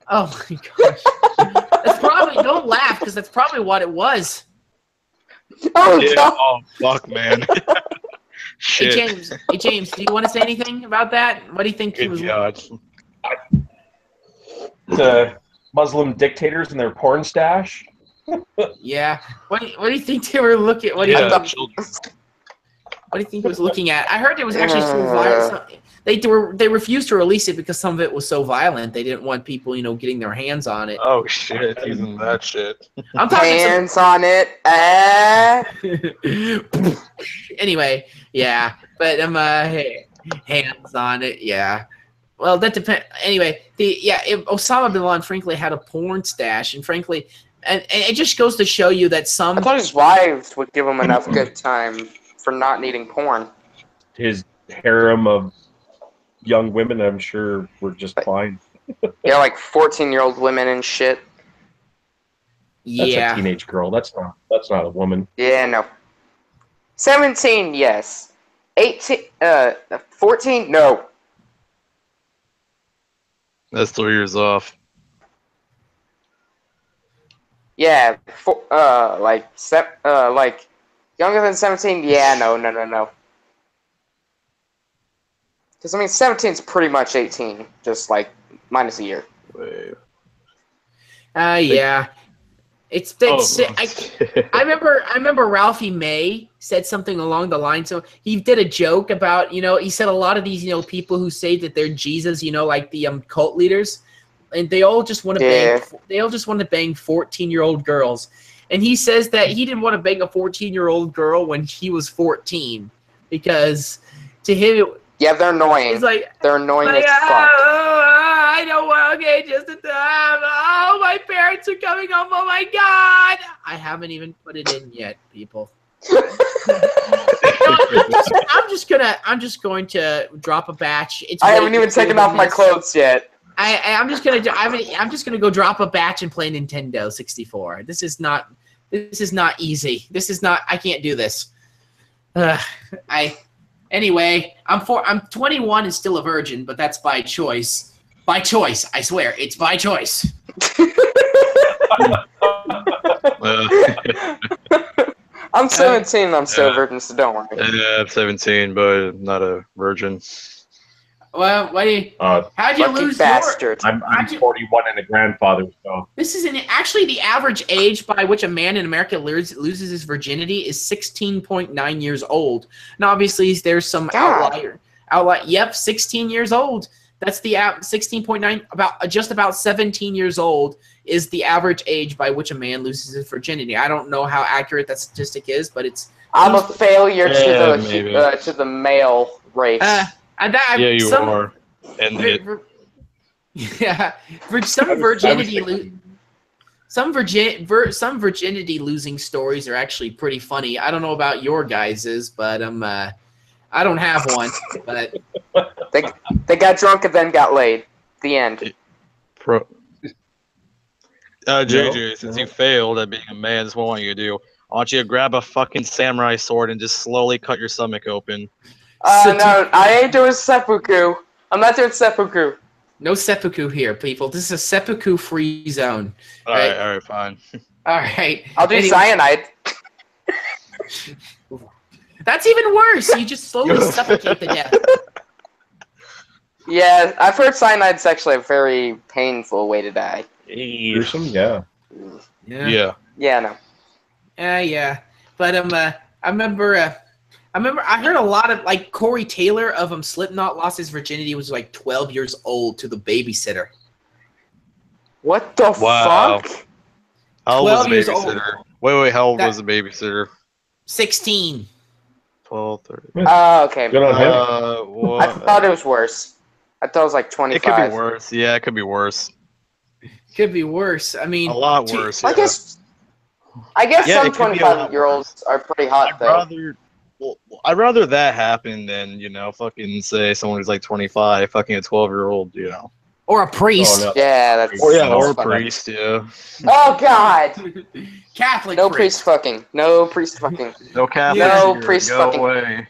Oh my gosh! That's probably. Don't laugh, because that's probably what it was. Oh yeah. God! Oh fuck, man. Shit. Hey James, do you want to say anything about that? What do you think he was? The Muslim dictators and their porn stash. Yeah. What do you think they were looking? What do you think? What do you think he was looking at? I heard it was actually so violent. They refused to release it because some of it was so violent. They didn't want people, getting their hands on it. Oh shit! Using that shit. I'm talking hands on it. Anyway, yeah, but hands on it. Yeah. Well, that depends. Anyway, Osama bin Laden frankly had a porn stash, and frankly, and it just goes to show you that some. I thought his wives would give him enough good time for not needing porn. His harem of young women, I'm sure, were just fine. Yeah, like 14-year-old women and shit. That's a teenage girl. That's not a woman. Yeah, no. 17, yes. 18, 14, no. That's 3 years off. Yeah, like younger than 17. Yeah, no. Because I mean, 17 is pretty much 18, just like minus a year. Yeah. I remember Ralphie May said something along the line. So he did a joke about, he said a lot of these, people who say that they're Jesus, like the cult leaders, and they all just want to bang. They all just want to bang 14-year-old girls, and he says that he didn't want to bang a 14-year-old girl when he was 14 because to him, they're annoying. He's like, they're annoying as fuck. I don't want just a time. Oh, my parents are coming home. Oh my God! I haven't even put it in yet, people. I'm just going to drop a batch. I haven't even taken off my clothes yet. I'm just gonna go drop a batch and play Nintendo 64. This is not easy. I can't do this. Anyway, I'm 21 and still a virgin, but that's by choice. By choice, I swear, it's by choice. I'm 17 and I'm still a virgin, so don't worry. Yeah, I'm 17, but not a virgin. Well, how'd you lose bastard? I'm 41 and a grandfather, so. This is actually the average age by which a man in America loses his virginity is 16.9 years old. Now, obviously, there's some outlier. Yep, 16 years old. That's the 16.9. Just about 17 years old is the average age by which a man loses his virginity. I don't know how accurate that statistic is, but it's. I'm a failure to the male race. You are. And some virginity losing stories are actually pretty funny. I don't know about your guys's, but I don't have one. But they got drunk and then got laid. The end. JJ, since you failed at being a man, this is what I want you to do. I want you to grab a fucking samurai sword and just slowly cut your stomach open. No, I ain't doing seppuku. I'm not doing seppuku. No seppuku here, people. This is a seppuku-free zone. All right, fine. All right. I'll do cyanide. That's even worse. You just slowly suffocate to death. Yeah, I've heard cyanide's actually a very painful way to die. Gruesome, yeah. Yeah. Yeah, no. Yeah. But I heard a lot of Corey Taylor of Slipknot lost his virginity was 12 years old to the babysitter. What the fuck? How old was the babysitter? Wait, how old was the babysitter? 16. 12, 30. Oh, okay. Good on him. I thought it was worse. I thought it was 25. It could be worse. Yeah, it could be worse. Could be worse. I mean, a lot worse. I guess some 25-year-olds are pretty hot though. I'd rather that happen than fucking say someone who's 25 fucking a 12-year-old, or a priest. Oh, no. Yeah, that's or a priest, yeah. Oh God. Catholic. No priest fucking. No priest fucking. No Catholic. No priest fucking. Go away.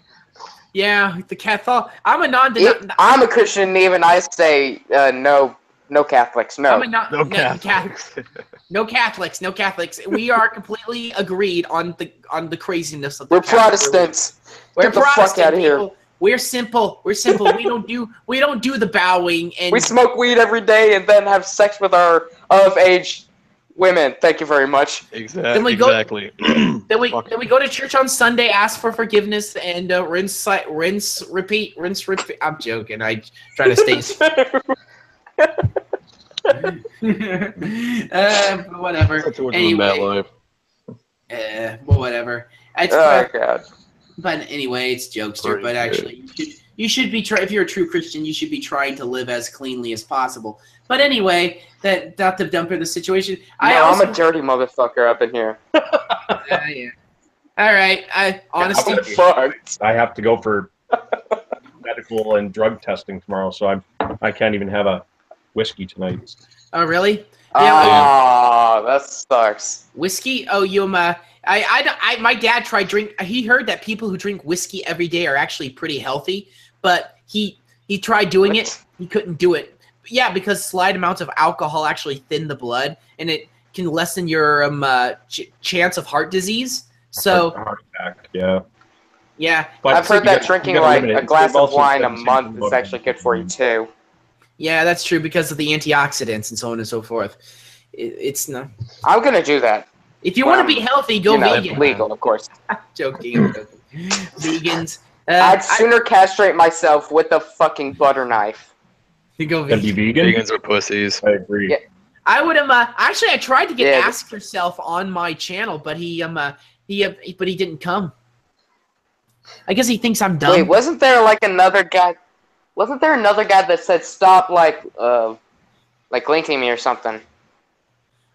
Yeah, the Catholic. I'm a Christian, and even I say no Catholics. No. No Catholics. No Catholics. No Catholics. We are completely agreed on the craziness of We're Protestants. Get the fuck out of here. We're simple. We don't do the bowing and we smoke weed every day and then have sex with our of-age women. Thank you very much. Exactly. Then we go to church on Sunday, ask for forgiveness, and rinse, repeat. I'm joking. I try to stay. Whatever. Anyway. Whatever. God. But anyway, it's jokester. But actually, you should be if you're a true Christian, you should be trying to live as cleanly as possible. But anyway, not to dump in the situation. I'm a dirty motherfucker up in here. Yeah. All right. Honestly, I have to go for medical and drug testing tomorrow, so I can't even have a whiskey tonight. Oh, really? Yeah, that sucks. Whiskey? Oh, my dad tried he heard that people who drink whiskey every day are actually pretty healthy, but he tried doing it. He couldn't do it. Yeah, because slight amounts of alcohol actually thin the blood, and can lessen your chance of heart disease. So heart attack, yeah. Yeah, but I've heard that drinking like a glass of wine a month is actually good for you too. Yeah, that's true because of the antioxidants and so on and so forth. It's not. I'm gonna do that. If you want to be healthy, go vegan. Legal, of course. I'm joking. Vegans. I'd sooner castrate myself with a fucking butter knife. You go vegan. Be vegan. Vegans are pussies. I agree. Yeah. I would actually I tried to get Ask Yourself on my channel, but he didn't come. I guess he thinks I'm dumb. Wait, wasn't there like another guy? Wasn't there another guy that said stop like linking me or something?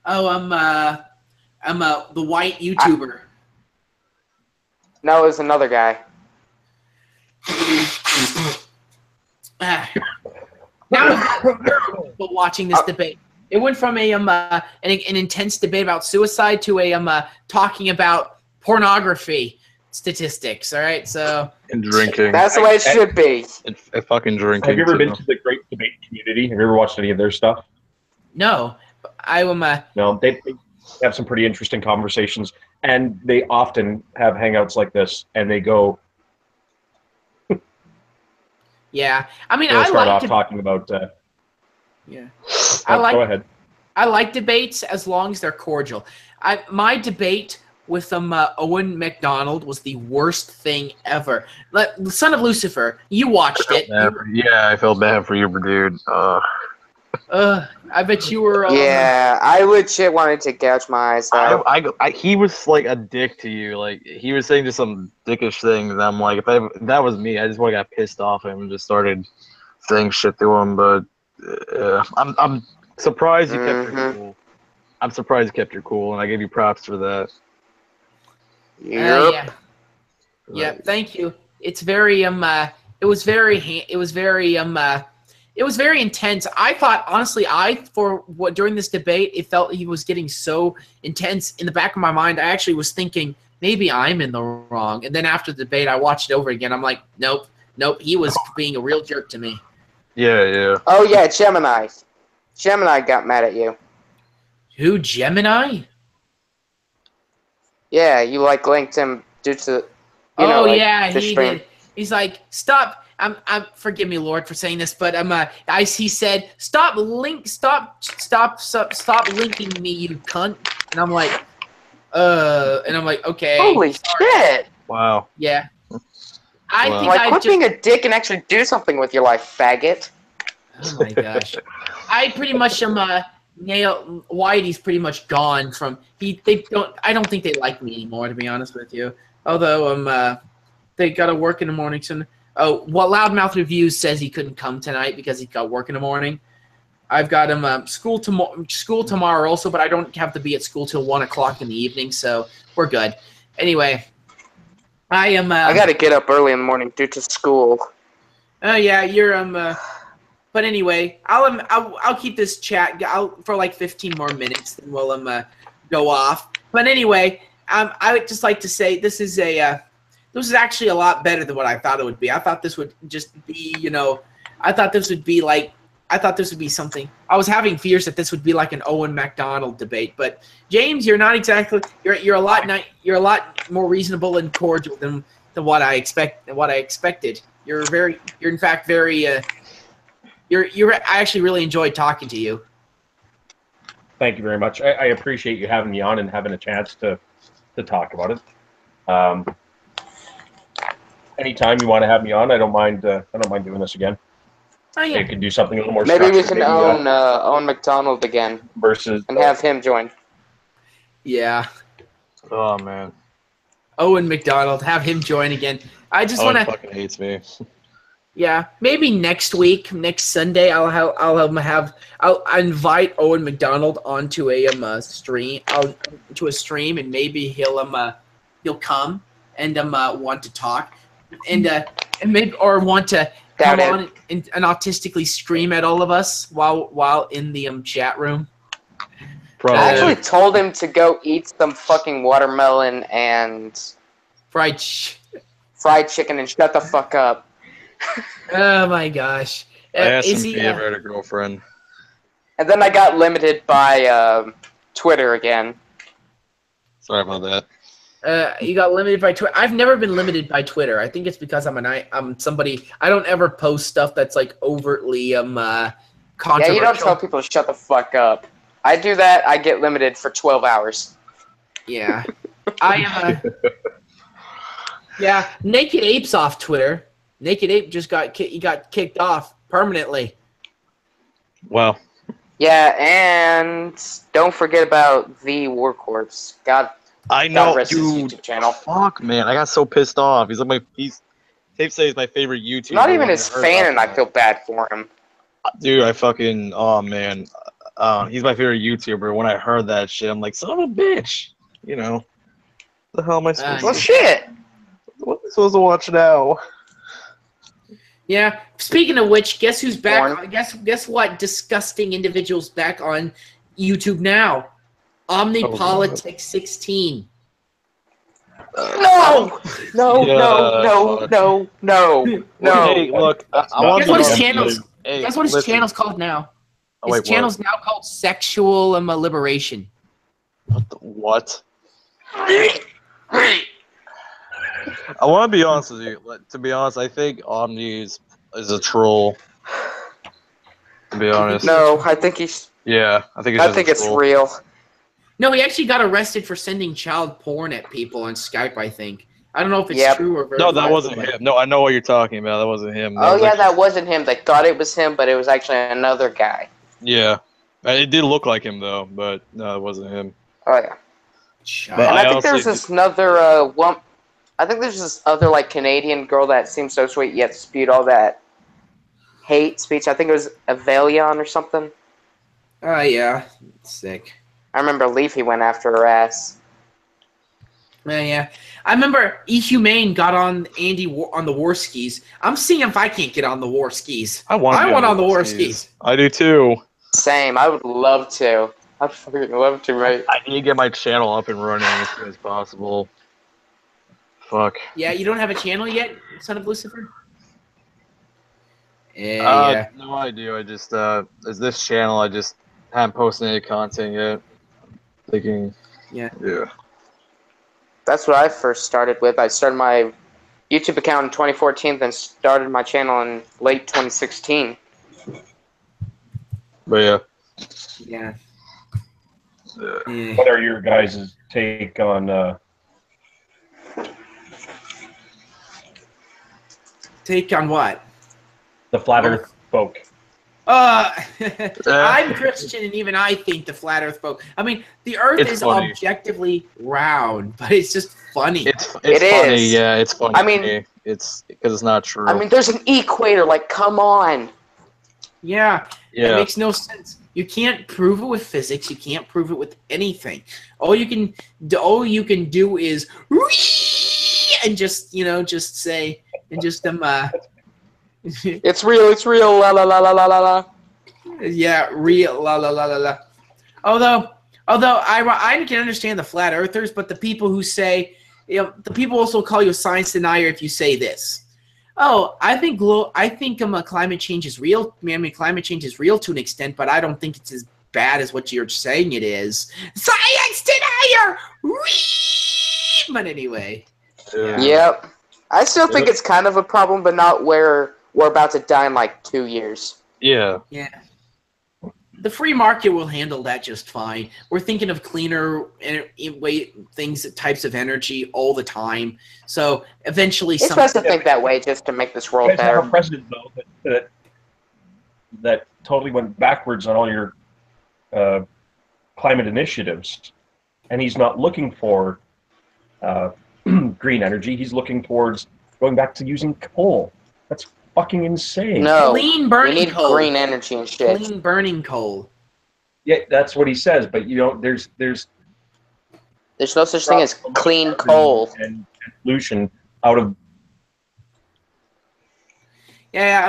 Oh, I'm the white YouTuber. No, it was another guy. Now we're watching this debate. It went from an intense debate about suicide to a talking about pornography statistics. All right, so and drinking. That's the way it should be. And fucking drinking. Have you ever been to the Great Debate Community? Have you ever watched any of their stuff? No, I am. No, they have some pretty interesting conversations, and they often have hangouts like this, and they go. Yeah, I mean, I start off talking about. Yeah, go ahead. I like debates as long as they're cordial. My debate with Owen McDonald was the worst thing ever. Son of Lucifer, you watched it. Yeah, I felt bad for you, dude. I bet you were. Yeah, I legit wanted to gouge my eyes out. He was like a dick to you. Like he was saying just some dickish things. And I'm like, if that was me, I just would have got pissed off at him and just started saying shit to him. But I'm surprised you kept your cool. I'm surprised you kept your cool, and I give you props for that. Yep. Yeah. Thank you. It's very it was very intense. I thought honestly, during this debate, it felt he was getting so intense. In the back of my mind, I actually was thinking maybe I'm in the wrong. And then after the debate, I watched it over again. I'm like, nope, he was being a real jerk to me. Yeah. Oh yeah, Gemini. Gemini got mad at you. Who, Gemini? Yeah, you linked him due to. He did. He's like, stop. Forgive me, Lord, for saying this, but he said, stop linking me, you cunt. And I'm like, okay. Holy shit! Wow. Yeah. I quit being a dick and actually do something with your life, faggot. Oh my gosh. I pretty much am Whitey's pretty much gone from I don't think they like me anymore, to be honest with you. Although they gotta work in the morning soon. Oh, Loudmouth Reviews says he couldn't come tonight because he got work in the morning. I've got him school tomorrow also, but I don't have to be at school till 1 o'clock in the evening, so we're good. Anyway, I gotta get up early in the morning due to school. Oh yeah, you're But anyway, I'll keep this chat for like 15 more minutes, then we'll go off. But anyway, I would just like to say this is actually a lot better than what I thought it would be. I thought this would just be, I thought this would be something. I was having fears that this would be like an Owen McDonald debate, but James, you're not exactly. You're a lot more reasonable and cordial than what I expected. You're in fact very. I actually really enjoyed talking to you. Thank you very much. I appreciate you having me on and having a chance to talk about it. Anytime you want to have me on, I don't mind doing this again. Oh yeah. You can do something a little more. Maybe we can own McDonald again and have him join. Yeah. Oh man. Owen McDonald, have him join again. I just want to. Fucking hates me. Yeah, maybe next week, next Sunday, I'll invite Owen McDonald onto a stream, and maybe he'll come and want to talk, and maybe or want to come on and autistically scream at all of us while in the chat room. Probably. I actually told him to go eat some fucking watermelon and fried chicken and shut the fuck up. Oh my gosh. I asked him if he ever had a girlfriend. And then I got limited by Twitter again. Sorry about that. You got limited by Twitter. I've never been limited by Twitter. I think it's because I'm somebody. I don't ever post stuff that's like overtly controversial. Yeah, you don't tell people to shut the fuck up. I do that. I get limited for 12 hours. Yeah, I am. Yeah, Naked Ape's off Twitter. Naked Ape just got kicked off permanently. Wow. Yeah, and don't forget about the Warcorpse. God. I know, God rest his dude. YouTube channel. Fuck, man, I got so pissed off. He's like safe say he's my favorite YouTuber. Not even his fan, and I feel bad for him. Dude, I fucking man, he's my favorite YouTuber. When I heard that shit, I'm like, son of a bitch. You know, the hell am I supposed to? Well, shit. What am I supposed to watch now? Yeah. Speaking of which, guess who's back? Guess what? Disgusting individuals back on YouTube now. Omnipolitics 16. No! No! Hey, look, guess what his channel's? Guess what his channel's called now? His channel's now called Sexual Liberation. What? I want to be honest with you. To be honest, I think Omni is a troll. To be honest. No, I think he's. Yeah, I think it's real. No, he actually got arrested for sending child porn at people on Skype, I think. I don't know if it's true or No, that wasn't him. No, I know what you're talking about. That wasn't him. That wasn't him. They thought it was him, but it was actually another guy. Yeah. It did look like him, though, but no, it wasn't him. Oh, yeah. But and I think there's this another one. I think there's this other, like, Canadian girl that seems so sweet yet spewed all that hate speech. I think it was Avelion or something. Oh, yeah. Sick. I remember Leafy went after her ass. Yeah. I remember eHumane got on Andy on the war skis. I'm seeing if I can't get on the war skis. I want on the war skis. I do too. Same. I would love to. I'd fucking love to, right? I need to get my channel up and running as soon as possible. Fuck. Yeah, you don't have a channel yet, Son of Lucifer? Yeah. No, I do. I just as this channel, I just haven't posted any content yet. Thinking. Yeah. That's what I first started with. I started my YouTube account in 2014, then started my channel in late 2016. But yeah. Yeah. What are your guys' take on Take on what? The flat Earth folk? I'm Christian, and even I think the flat Earth folk. I mean, the Earth is funny. Objectively round, but it's just funny. It's funny. Yeah, it's funny. I mean, it's because it's not true. I mean, there's an equator. Like, come on. Yeah. It makes no sense. You can't prove it with physics. You can't prove it with anything. All you can do is and just just say and just it's real, la la la la la la. Yeah, real, la la la la la. Although I can understand the flat earthers, but the people who say, the people also call you a science denier if you say this. Oh, I think climate change is real. Man, climate change is real to an extent, but I don't think it's as bad as what you're saying it is. Science denier. But anyway. Yeah. Yep. I still think it's kind of a problem, but not where we're about to die in like 2 years. Yeah. Yeah. The free market will handle that just fine. We're thinking of cleaner types of energy all the time. So eventually, it's best to think that way just to make this world better. You have a president though that totally went backwards on all your climate initiatives, and he's not looking for green energy. He's looking towards going back to using coal. That's fucking insane. No, clean burning we need coal. Green energy and shit. Clean burning coal. Yeah, that's what he says. But there's no such thing as clean coal and pollution out of. Yeah,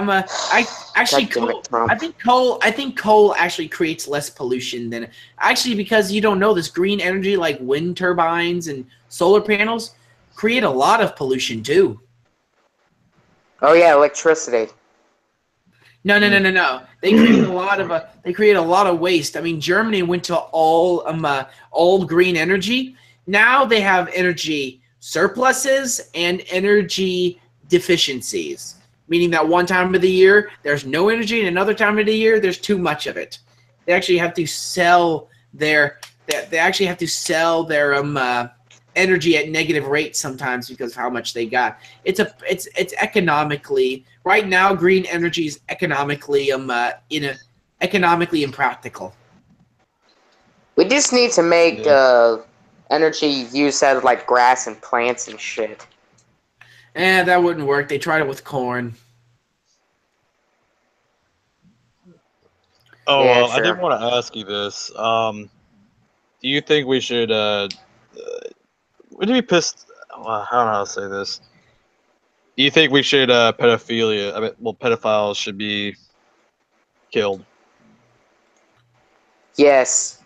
I think coal actually creates less pollution than because you don't know this green energy like wind turbines and solar panels create a lot of pollution too. Oh yeah, electricity. No. They created a lot of waste. I mean, Germany went to all green energy. Now they have energy surpluses and energy deficiencies, meaning that one time of the year there's no energy, and another time of the year there's too much of it. They actually have to sell their energy at negative rates sometimes because of how much they got. It's economically right now. Green energy is economically impractical. We just need to make energy use out of like grass and plants and shit. That wouldn't work. They tried it with corn. Oh, Yeah, sure. I did want to ask you this. Do you think we should would you be pissed? Well, I don't know how to say this. Do you think we should pedophiles should be killed? Yes.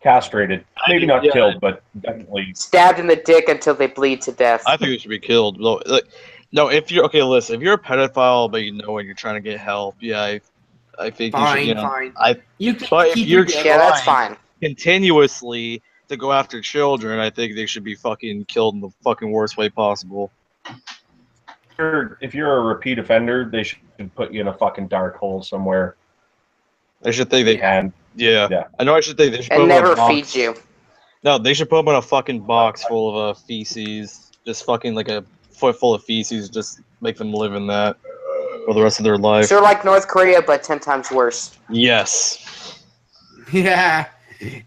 Castrated. Maybe not killed, but definitely Stabbed in the dick until they bleed to death. I think they should be killed. No, if you're listen, if you're a pedophile but and you're trying to get help, I think Fine, you should. fine. You can but keep if you're your dick. Yeah, that's fine. continuously to go after children, I think they should be fucking killed in the fucking worst way possible. if you're a repeat offender, they should put you in a fucking dark hole somewhere. I should think they can. Yeah. I know. I should think they should put And them in never a box. feed you. No, they should put them in a fucking box full of feces. Just fucking like a foot full of feces. Just make them live in that for the rest of their life. Sort of like North Korea, but 10 times worse. Yes. Yeah,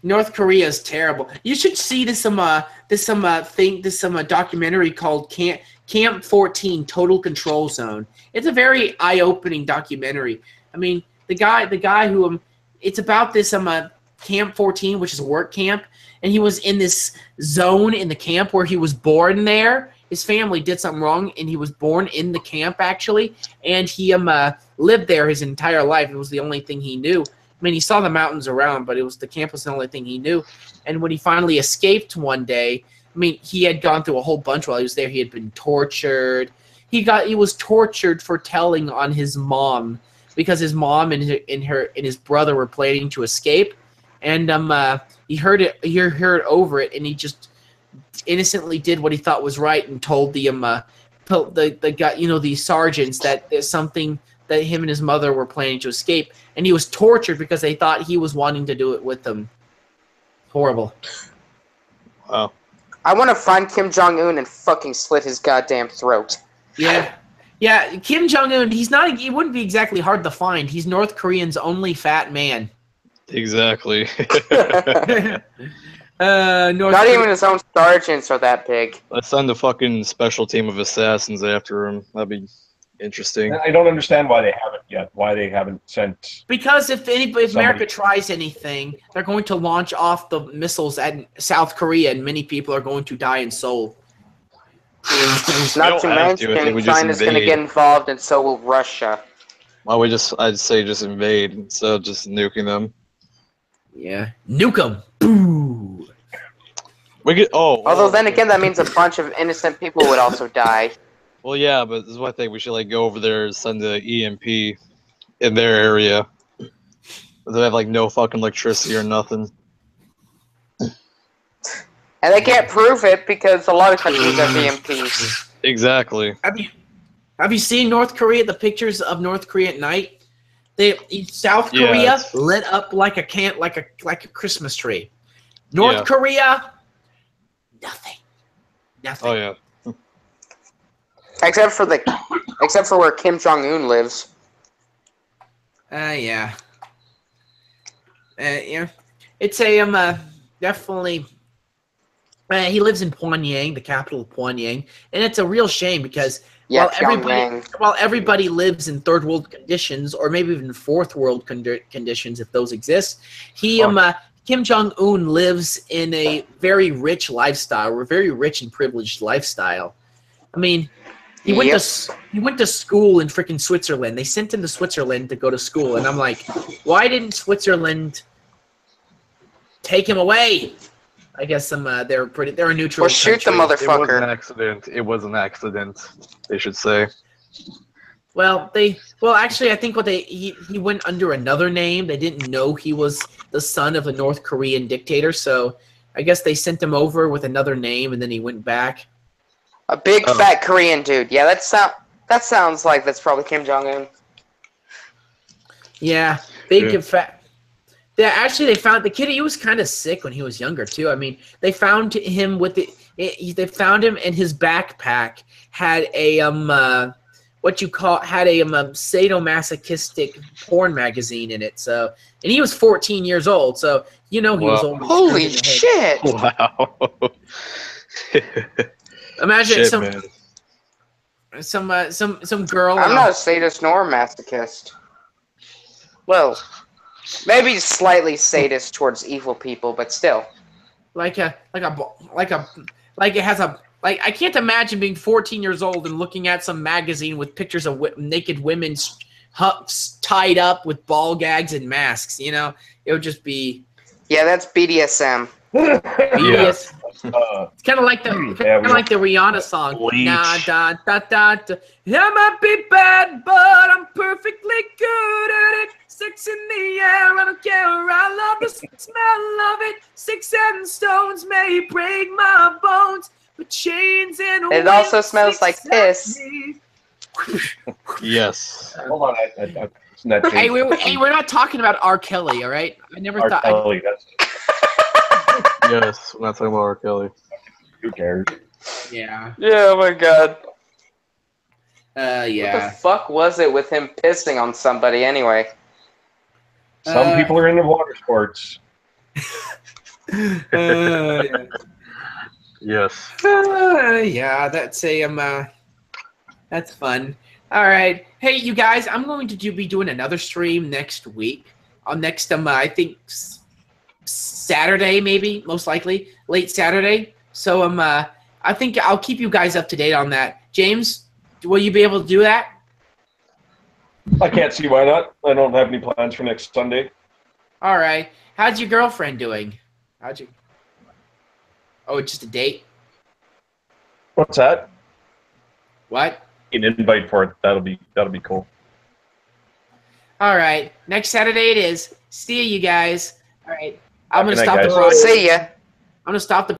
North Korea is terrible. You should see this documentary called Camp 14 Total Control Zone. It's a very eye-opening documentary. I mean, the guy who it's about this Camp 14, which is a work camp, and he was in this zone in the camp where he was born there. His family did something wrong, and he was born in the camp, actually, and he lived there his entire life. It was the only thing he knew. I mean, he saw the mountains around, but the camp was the only thing he knew. And when he finally escaped one day, I mean, he had gone through a whole bunch while he was there. He had been tortured. He was tortured for telling on his mom because his mom and his brother were planning to escape, and he heard over it, and he just innocently did what he thought was right and told the guy, the sergeants that there's something that him and his mother were planning to escape, and he was tortured because they thought he was wanting to do it with them. Horrible. Wow. I want to find Kim Jong-un and fucking slit his goddamn throat. Yeah. Yeah, Kim Jong-un, he wouldn't be exactly hard to find. He's North Korea's only fat man. Exactly. Not even his own sergeants are that big. Let's send a fucking special team of assassins after him. That'd be interesting. I don't understand why they haven't yet. Why they haven't sent? Because if America tries anything, they're going to launch off the missiles at South Korea, and many people are going to die in Seoul. Not to mention, China's going to get involved, and so will Russia. Well, I'd say just invade instead of just nuking them. Yeah, nuke them. Boo. Although then again, that means a bunch of innocent people would also die. Well, yeah, but this is what I think. We should go over there and send the EMP in their area. They have no fucking electricity or nothing. And they can't prove it because a lot of countries have EMPs. Exactly. Have you seen North Korea? The pictures of North Korea at night. South Korea lit up like a Christmas tree. North Korea, nothing. Oh yeah. Except for where Kim Jong-un lives. Yeah. Yeah. It's a definitely. He lives in Pyongyang, the capital of Pyongyang, and it's a real shame because while everybody lives in third world conditions, or maybe even fourth world conditions, if those exist, Kim Jong-un lives in a very rich lifestyle, or a very rich and privileged lifestyle. I mean, he went to school in freaking Switzerland. They sent him to Switzerland to go to school, and I'm like, why didn't Switzerland take him away? I guess they're a neutral. Or shoot the motherfucker. It was an accident. They should say. Well, actually, I think he went under another name. They didn't know he was the son of a North Korean dictator, so I guess they sent him over with another name, and then he went back. A big fat Korean dude. Yeah, that sounds like that's probably Kim Jong-un. Yeah, big and fat. Yeah, actually, they found the kid. He was kind of sick when he was younger too. I mean, they found him with they found him, and his backpack had a sadomasochistic porn magazine in it. So, and he was 14 years old. So he was only holy shit! Wow. Imagine man. some girl. I'm not a sadist nor a masochist. Well, maybe slightly sadist towards evil people, but still. I can't imagine being 14 years old and looking at some magazine with pictures of naked women tied up with ball gags and masks. It would just be. Yeah, that's BDSM. BDSM. It's kind of like the Rihanna song. Nah, da, da, da, da. I might be bad, but I'm perfectly good at it. Sex in the air, I don't care. I love the smell of it. 6 and stones may break my bones, but chains and it also smells like piss. Yes. Hold on. Hey, we're not talking about R. Kelly, all right? I never R. thought. Kelly, that's Yes, we're not talking about R. Kelly. who cares? Yeah. Yeah, oh my god. Yeah. What the fuck was it with him pissing on somebody anyway? Some people are into water sports. Yeah. Yes. Yeah, that's that's fun. All right, hey, you guys, I'm going to be doing another stream next week. I think Saturday, maybe, most likely late Saturday. So I think I'll keep you guys up to date on that. James, will you be able to do that? I can't see why not. I don't have any plans for next Sunday. All right. How's your girlfriend doing? Oh, it's just a date? What's that? What? An invite for it. That'll be cool. All right. Next Saturday it is. See you guys. All right. I'm going to Good night, stop the guys. broadcast. See ya. I'm going to stop the